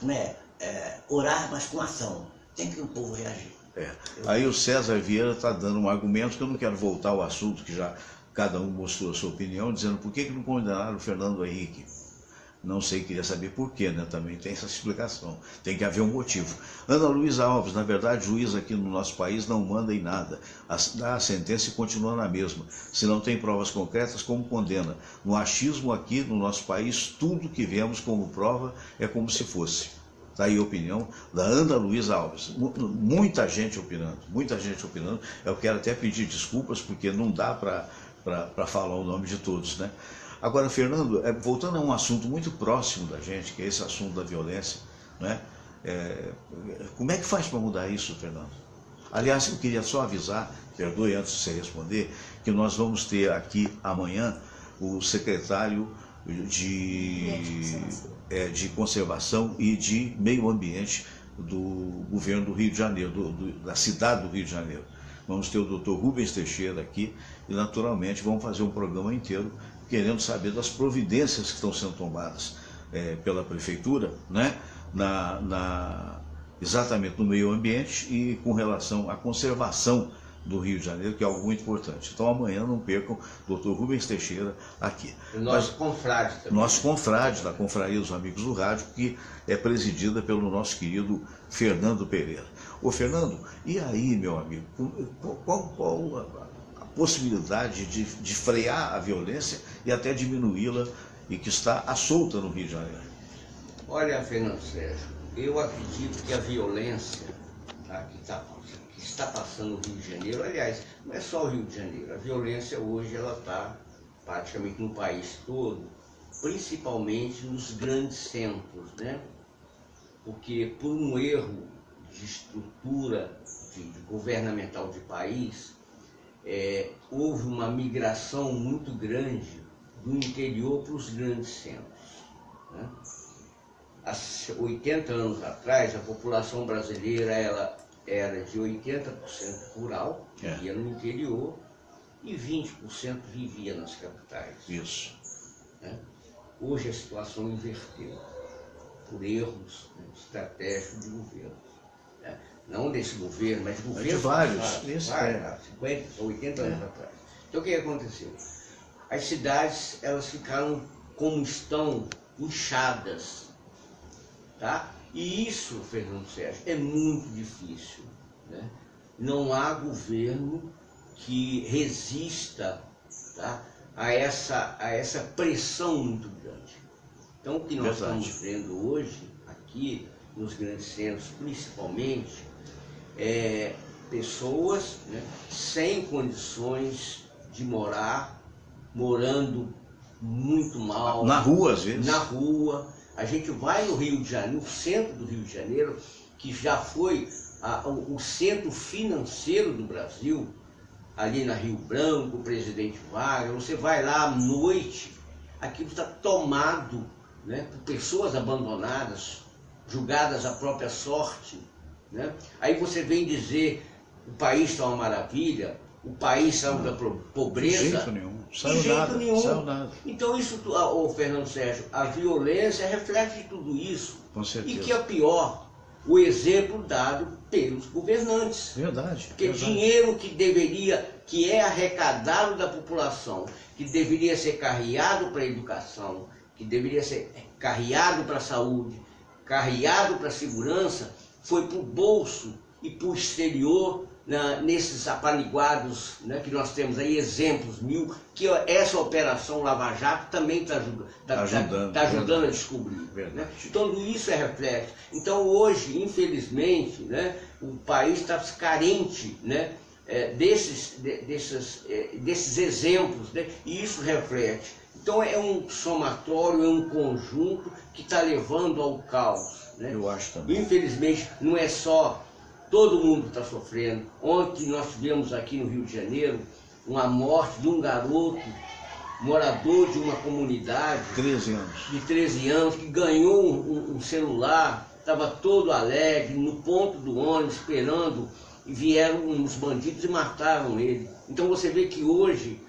orar, mas com ação. Tem que o povo reagir. Aí o César Vieira está dando um argumento que eu não quero voltar ao assunto, que já cada um mostrou a sua opinião, dizendo por que não condenaram o Fernando Henrique. Não sei, queria saber por quê, né? Também tem essa explicação. Tem que haver um motivo. Ana Luísa Alves, na verdade, juiz aqui no nosso país não manda em nada. A sentença continua na mesma. Se não tem provas concretas, como condena? No achismo aqui no nosso país, tudo que vemos como prova é como se fosse. Está aí a opinião da Ana Luísa Alves. Muita gente opinando, muita gente opinando. Eu quero até pedir desculpas, porque não dá para falar o nome de todos, né? Agora, Fernando, voltando a um assunto muito próximo da gente, que é esse assunto da violência, né? Como é que faz para mudar isso, Fernando? Aliás, eu queria só avisar, perdoe antes de você responder, que nós vamos ter aqui amanhã o secretário de Conservação e de Meio Ambiente do governo do Rio de Janeiro, da cidade do Rio de Janeiro. Vamos ter o Dr. Rubens Teixeira aqui e, naturalmente, vamos fazer um programa inteiro querendo saber das providências que estão sendo tomadas pela Prefeitura, né? Exatamente no meio ambiente e com relação à conservação do Rio de Janeiro, que é algo muito importante. Então amanhã não percam o Dr. Rubens Teixeira aqui. O nosso confrade também. Nosso confrade da Confraria dos Amigos do Rádio, que é presidida pelo nosso querido Fernando Pereira. Ô Fernando, e aí, meu amigo, qual a possibilidade de frear a violência e até diminuí-la e que está à solta no Rio de Janeiro? Olha, Fernando Sérgio, eu acredito que a violência que está passando no Rio de Janeiro, aliás, não é só o Rio de Janeiro, a violência hoje ela está praticamente no país todo, principalmente nos grandes centros, né? Porque por um erro de estrutura governamental de país, houve uma migração muito grande do interior para os grandes centros, né? Há 80 anos atrás, a população brasileira ela era de 80% rural, vivia no interior, e 20% vivia nas capitais. Isso. Né? Hoje a situação inverteu, por erros estratégicos de governo. Né? Não desse governo, mas de governo de vários. 50, 80 anos atrás. Então o que aconteceu? As cidades elas ficaram como estão, inchadas. Tá? E isso, Fernando Sérgio, é muito difícil. Né? Não há governo que resista, tá, a essa pressão muito grande. Então, o que nós estamos vendo hoje, aqui nos grandes centros, principalmente, pessoas, né, sem condições de morando muito mal. Na rua, às vezes. Na rua. A gente vai no Rio de Janeiro, no centro do Rio de Janeiro, que já foi o centro financeiro do Brasil, ali na Rio Branco, Presidente Vargas, você vai lá à noite, aquilo está tomado, né, por pessoas abandonadas, julgadas à própria sorte. Né? Aí você vem dizer o país está uma maravilha, o país saiu da pobreza? De jeito nenhum. De jeito nenhum. Saiu nada. Então isso, o Fernando Sérgio, a violência reflete tudo isso. Com certeza. E que é pior, o exemplo dado pelos governantes. Verdade. Porque verdade. dinheiro que é arrecadado da população, que deveria ser carreado para a educação, que deveria ser carreado para a saúde, carreado para a segurança, foi para o bolso e para o exterior, nesses apaniguados, né, que nós temos aí exemplos mil, que essa operação Lava Jato também está ajudando a descobrir. Né? Então isso é reflexo. Então hoje, infelizmente, né, o país está carente, né, desses exemplos, né, e isso reflete. Então é um somatório, é um conjunto que está levando ao caos. Né? Eu acho também. Infelizmente não é só todo mundo está sofrendo. Ontem nós tivemos aqui no Rio de Janeiro uma morte de um garoto, morador de uma comunidade 13 anos. de 13 anos, que ganhou um celular, estava todo alegre, no ponto do ônibus, esperando, e vieram uns bandidos e mataram ele. Então você vê que hoje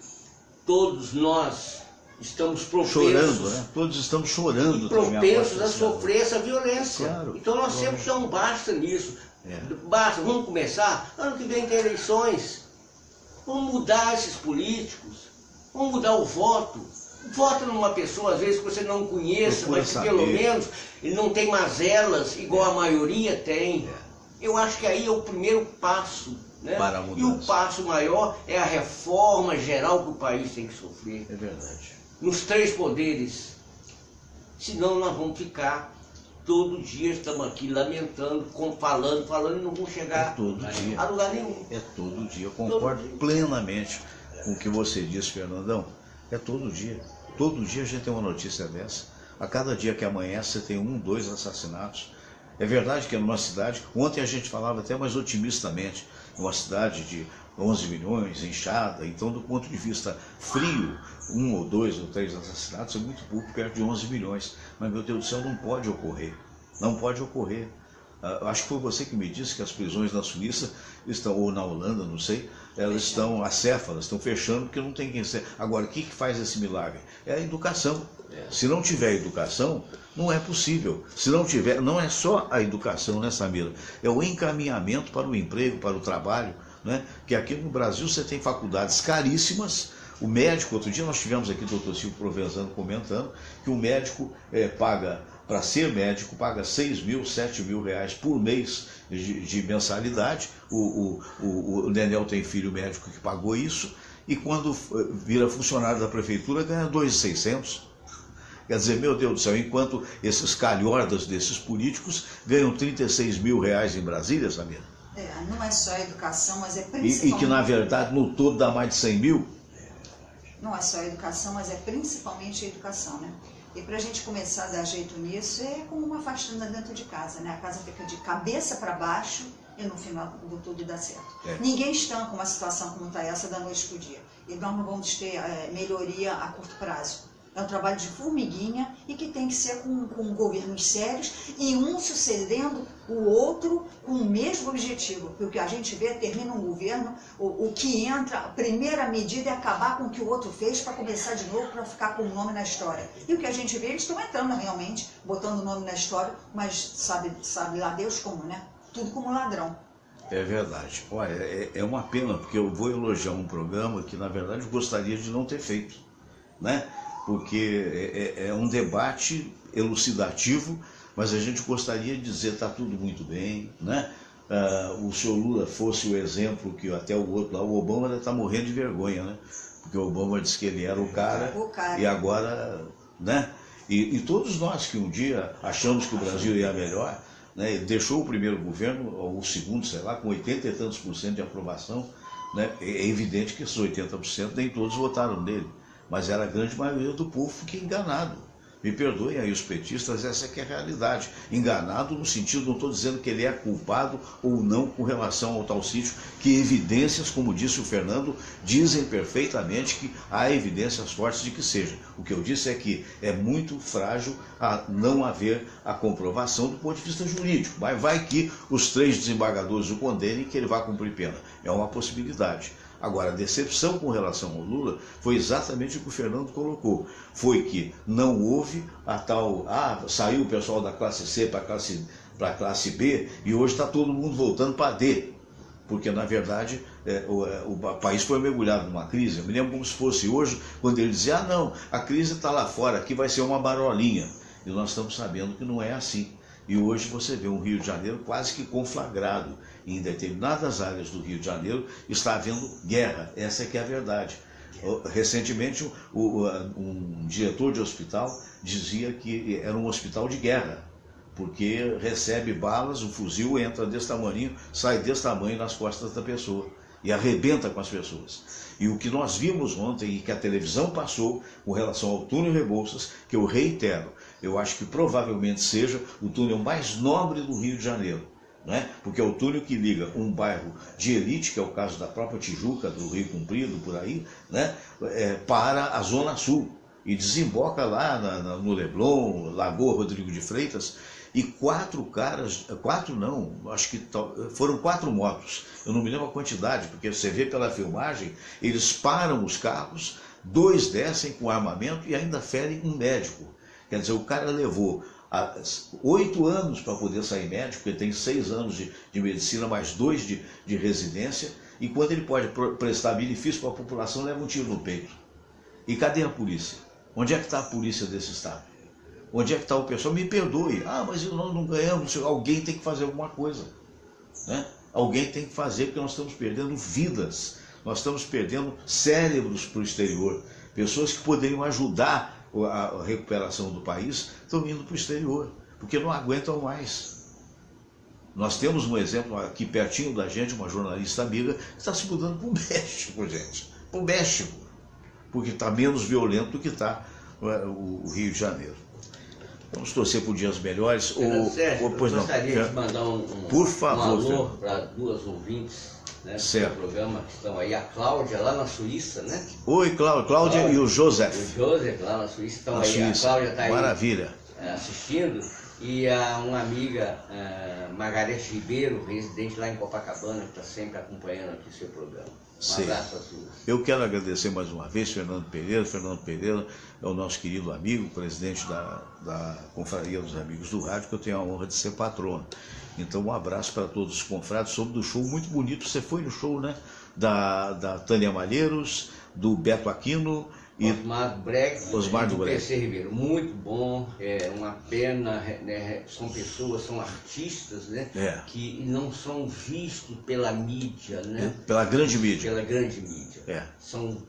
todos nós estamos propensos, chorando, né? Todos estamos chorando, e propensos a sofrer essa violência. Claro, então nós temos que dar um basta nisso. Basta, vamos começar, ano que vem tem eleições, vamos mudar esses políticos, vamos mudar o voto. Vota numa pessoa, às vezes, que você não conheça, mas que pelo menos ele não tem mazelas igual a maioria tem. Eu acho que aí é o primeiro passo, né? Para a mudança. E o passo maior é a reforma geral que o país tem que sofrer. É verdade. Nos 3 poderes. Senão nós vamos ficar... Todo dia estamos aqui lamentando, falando e não vamos chegar a lugar nenhum. É todo dia. Eu concordo plenamente com o que você disse, Fernandão. É todo dia. Todo dia a gente tem uma notícia dessa. A cada dia que amanhece, você tem 1, 2 assassinatos. É verdade que é numa cidade, ontem a gente falava até mais otimistamente, uma cidade de 11 milhões, inchada, então do ponto de vista frio, 1 ou 2 ou 3 assassinatos é muito pouco, perto de 11 milhões. Mas, meu Deus do céu, não pode ocorrer. Não pode ocorrer. Acho que foi você que me disse que as prisões na Suíça estão, ou na Holanda, não sei, elas estão acéfalas, estão fechando porque não tem quem ser. Agora, o que faz esse milagre? É a educação. Se não tiver educação, não é possível. Se não tiver, não é só a educação, né, Samira? É o encaminhamento para o emprego, para o trabalho, né? Que aqui no Brasil você tem faculdades caríssimas. O médico, outro dia nós tivemos aqui o doutor Silvio Provenzano comentando que o médico paga, para ser médico, paga 6 mil, 7 mil reais por mês de mensalidade. O Nenel tem filho médico que pagou isso, e quando vira funcionário da prefeitura ganha 2.600. Quer dizer, meu Deus do céu, enquanto esses calhordas desses políticos ganham 36 mil reais em Brasília, Samira? Não é só a educação, mas é principalmente... E que na verdade no todo dá mais de 100 mil? Não é só a educação, mas é principalmente a educação, né? E para a gente começar a dar jeito nisso, é como uma faxina dentro de casa, né? A casa fica de cabeça para baixo e no final do tudo dá certo. Ninguém estanca uma situação como está essa da noite para o dia. E nós não vamos ter melhoria a curto prazo. É um trabalho de formiguinha e que tem que ser com governos sérios e um sucedendo o outro com o mesmo objetivo. Porque o que a gente vê, termina um governo, o que entra, a primeira medida é acabar com o que o outro fez para começar de novo, para ficar com o nome na história. E o que a gente vê, eles estão entrando realmente, botando o nome na história, mas sabe lá Deus como, né? Tudo como ladrão. É verdade. Olha, é uma pena, porque eu vou elogiar um programa que na verdade eu gostaria de não ter feito, né? Porque é um debate elucidativo, mas a gente gostaria de dizer está tudo muito bem, né? O senhor Lula fosse o exemplo que até o outro lá, o Obama deve estar morrendo de vergonha, né? Porque o Obama disse que ele era o cara. E agora, né? E todos nós que um dia achamos que o Brasil ia melhor, né? Ele deixou o primeiro governo, ou o segundo, sei lá, com 80 e tantos % de aprovação, né? É evidente que esses 80% nem todos votaram nele. Mas era a grande maioria do povo que enganado. Me perdoem aí os petistas, essa é que é a realidade. Enganado no sentido, não estou dizendo que ele é culpado ou não com relação ao tal sítio, que evidências, como disse o Fernando, dizem perfeitamente que há evidências fortes de que seja. O que eu disse é que é muito frágil a não haver a comprovação do ponto de vista jurídico. Mas vai que os 3 desembargadores o condenem e que ele vá cumprir pena. É uma possibilidade. Agora, a decepção com relação ao Lula foi exatamente o que o Fernando colocou. Foi que não houve a tal... saiu o pessoal da classe C para a classe B e hoje está todo mundo voltando para D. Porque, na verdade, o país foi mergulhado numa crise. Eu me lembro como se fosse hoje, quando ele dizia, não, a crise está lá fora, aqui vai ser uma marolinha. E nós estamos sabendo que não é assim. E hoje você vê um Rio de Janeiro quase que conflagrado. Em determinadas áreas do Rio de Janeiro está havendo guerra. Essa é que é a verdade. Recentemente, um diretor de hospital dizia que era um hospital de guerra, porque recebe balas, o fuzil entra desse tamanho, sai desse tamanho nas costas da pessoa e arrebenta com as pessoas. E o que nós vimos ontem e que a televisão passou com relação ao túnel Rebouças, que eu reitero, eu acho que provavelmente seja o túnel mais nobre do Rio de Janeiro, né? Porque é o túnel que liga um bairro de elite, que é o caso da própria Tijuca, do Rio Comprido, por aí, né? Para a Zona Sul e desemboca lá no Leblon, Lagoa Rodrigo de Freitas. E acho que foram 4 motos, eu não me lembro a quantidade, porque você vê pela filmagem, eles param os carros, 2 descem com armamento e ainda ferem um médico. Quer dizer, o cara levou 8 anos para poder sair médico, porque tem 6 anos de medicina, mais 2 de residência, e quando ele pode prestar benefício para a população, leva um tiro no peito. E cadê a polícia? Onde é que está a polícia desse estado? Onde é que está o pessoal? Me perdoe. Mas nós não ganhamos. Alguém tem que fazer alguma coisa, né? Alguém tem que fazer, porque nós estamos perdendo vidas. Nós estamos perdendo cérebros para o exterior. Pessoas que poderiam ajudar a recuperação do país estão indo para o exterior, porque não aguentam mais. Nós temos um exemplo aqui pertinho da gente, uma jornalista amiga, que está se mudando para o México, gente. Para o México. Porque está menos violento do que está o Rio de Janeiro. Vamos torcer por dias melhores. Sérgio, eu gostaria de mandar por favor, um alô para 2 ouvintes, né, do programa que estão aí. A Cláudia, lá na Suíça, né? Oi, Cláudia e o Joseph. O Joseph, lá na Suíça, estão aí. Suíça. A Cláudia está aí. Maravilha. Assistindo. E uma amiga, Margarete Ribeiro, residente lá em Copacabana, que está sempre acompanhando aqui o seu programa. Um abraço a todos. Eu quero agradecer mais uma vez Fernando Pereira. Fernando Pereira é o nosso querido amigo, presidente da Confraria dos Amigos do Rádio, que eu tenho a honra de ser patrono. Então um abraço para todos os confrades, sobre do show muito bonito. Você foi no show, né? Da Tânia Malheiros, do Beto Aquino e Osmar do PC Ribeiro. Muito bom, é uma pena, né? São pessoas, são artistas, né? Que não são vistos pela mídia, né? Pela grande mídia. Pela grande mídia. São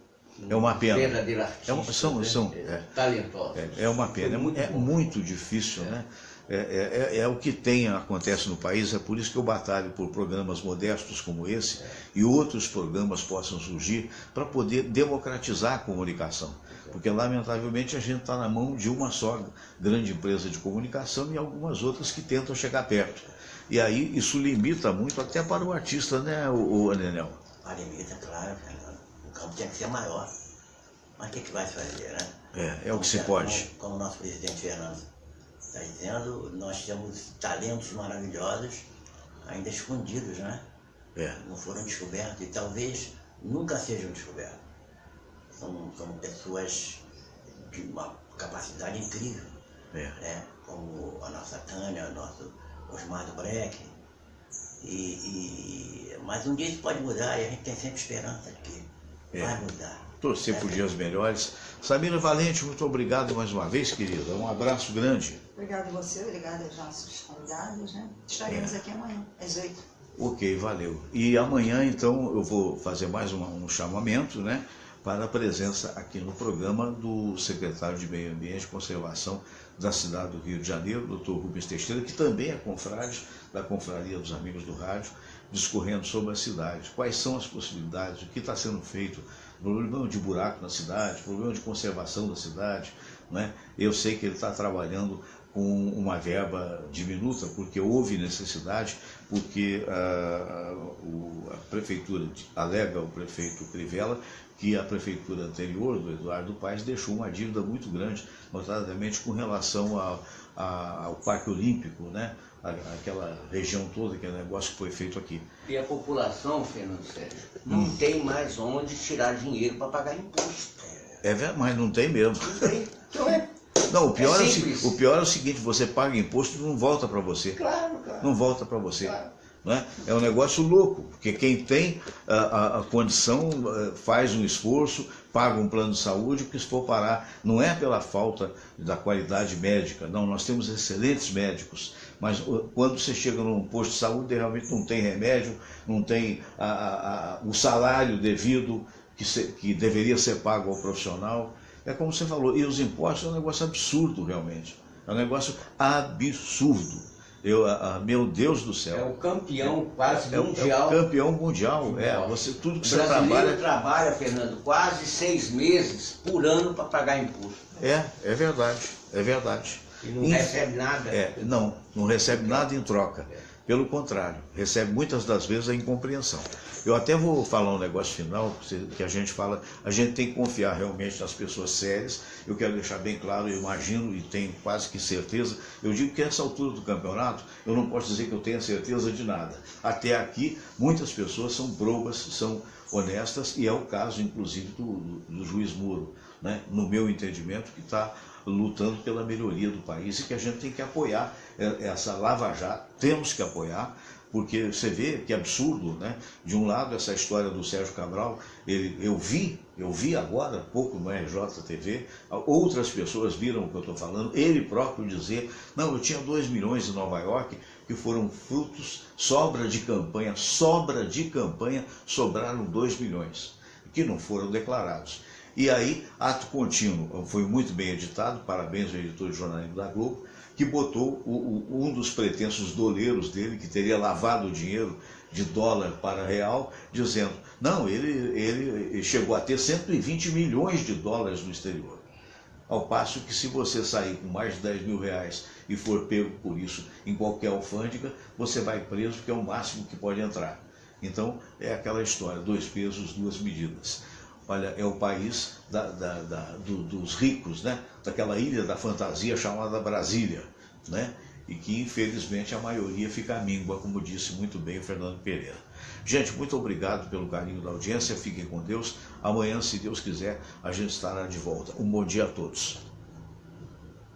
uma pena. Verdadeiros artistas, são talentosos. É uma pena, é muito difícil, né? É o que acontece no país, é por isso que eu batalho por programas modestos como esse e outros programas possam surgir para poder democratizar a comunicação. Porque, lamentavelmente, a gente está na mão de uma só grande empresa de comunicação e algumas outras que tentam chegar perto. E aí isso limita muito até para o artista, né, o Anenel? Limita, claro, Fernando. O campo tem que ser maior. Mas o que vai fazer, né? É o que se pode. Como o nosso presidente Fernando está dizendo, nós temos talentos maravilhosos ainda escondidos, né? Não foram descobertos e talvez nunca sejam descobertos. São pessoas de uma capacidade incrível, né? Como a nossa Tânia, o nosso Osmar do Breck. Mas um dia isso pode mudar e a gente tem sempre esperança de que vai mudar. Torcer por dias melhores. Samira Valente, muito obrigado mais uma vez, querida. Um abraço grande. Obrigado a você, obrigado aos nossos convidados, né? Estaremos aqui amanhã, às 8. Ok, valeu. E amanhã, então, eu vou fazer mais um chamamento, né? Para a presença aqui no programa do secretário de Meio Ambiente e Conservação da cidade do Rio de Janeiro, Dr. Rubens Teixeira, que também é confrade da Confraria dos Amigos do Rádio, discorrendo sobre a cidade. Quais são as possibilidades, o que está sendo feito, problema de buraco na cidade, problema de conservação da cidade, né? Eu sei que ele está trabalhando com uma verba diminuta, porque houve necessidade, porque a prefeitura, alega o prefeito Crivella, que a prefeitura anterior, do Eduardo Paes, deixou uma dívida muito grande, notadamente com relação ao Parque Olímpico, né? Aquela região toda, aquele negócio que foi feito aqui. E a população, Fernando Sérgio, não tem mais onde tirar dinheiro para pagar imposto. Mas não tem mesmo. Não tem. Então não, o pior é o seguinte, você paga imposto e não volta para você. Claro. Não volta para você. Claro. Né? É um negócio louco, porque quem tem a condição faz um esforço, paga um plano de saúde, porque se for parar, não é pela falta da qualidade médica, não, nós temos excelentes médicos, mas quando você chega num posto de saúde, realmente não tem remédio, não tem o salário devido que deveria ser pago ao profissional. É como você falou, e os impostos é um negócio absurdo realmente, é um negócio absurdo. Meu Deus do céu. É o campeão quase mundial. É o campeão mundial. Tudo que você trabalha, Fernando, quase 6 meses por ano para pagar imposto. É verdade. E não recebe nada. Não recebe nada em troca. Pelo contrário, recebe muitas das vezes a incompreensão. Eu até vou falar um negócio final, que a gente fala, a gente tem que confiar realmente nas pessoas sérias. Eu quero deixar bem claro, eu imagino e tenho quase que certeza, eu digo que nessa altura do campeonato, eu não posso dizer que eu tenha certeza de nada. Até aqui, muitas pessoas são probas, são honestas, e é o caso, inclusive, do juiz Moro, né? No meu entendimento, que está lutando pela melhoria do país e que a gente tem que apoiar essa Lava Jato, temos que apoiar, porque você vê que absurdo, né? De um lado, essa história do Sérgio Cabral, eu vi agora há pouco no RJTV, outras pessoas viram o que eu estou falando, ele próprio dizer, não, eu tinha 2 milhões em Nova York, que foram frutos, sobra de campanha, sobraram 2 milhões, que não foram declarados. E aí, ato contínuo, foi muito bem editado, parabéns ao editor de jornalismo da Globo, que botou um dos pretensos doleiros dele, que teria lavado o dinheiro de dólar para real, dizendo, não, ele chegou a ter 120 milhões de dólares no exterior. Ao passo que se você sair com mais de 10 mil reais e for pego por isso em qualquer alfândega, você vai preso, porque é o máximo que pode entrar. Então, é aquela história, 2 pesos, 2 medidas. Olha, é o país dos ricos, né? Daquela ilha da fantasia chamada Brasília, né? E que infelizmente a maioria fica à míngua, como disse muito bem o Fernando Pereira. Gente, muito obrigado pelo carinho da audiência, fiquem com Deus. Amanhã, se Deus quiser, a gente estará de volta. Um bom dia a todos.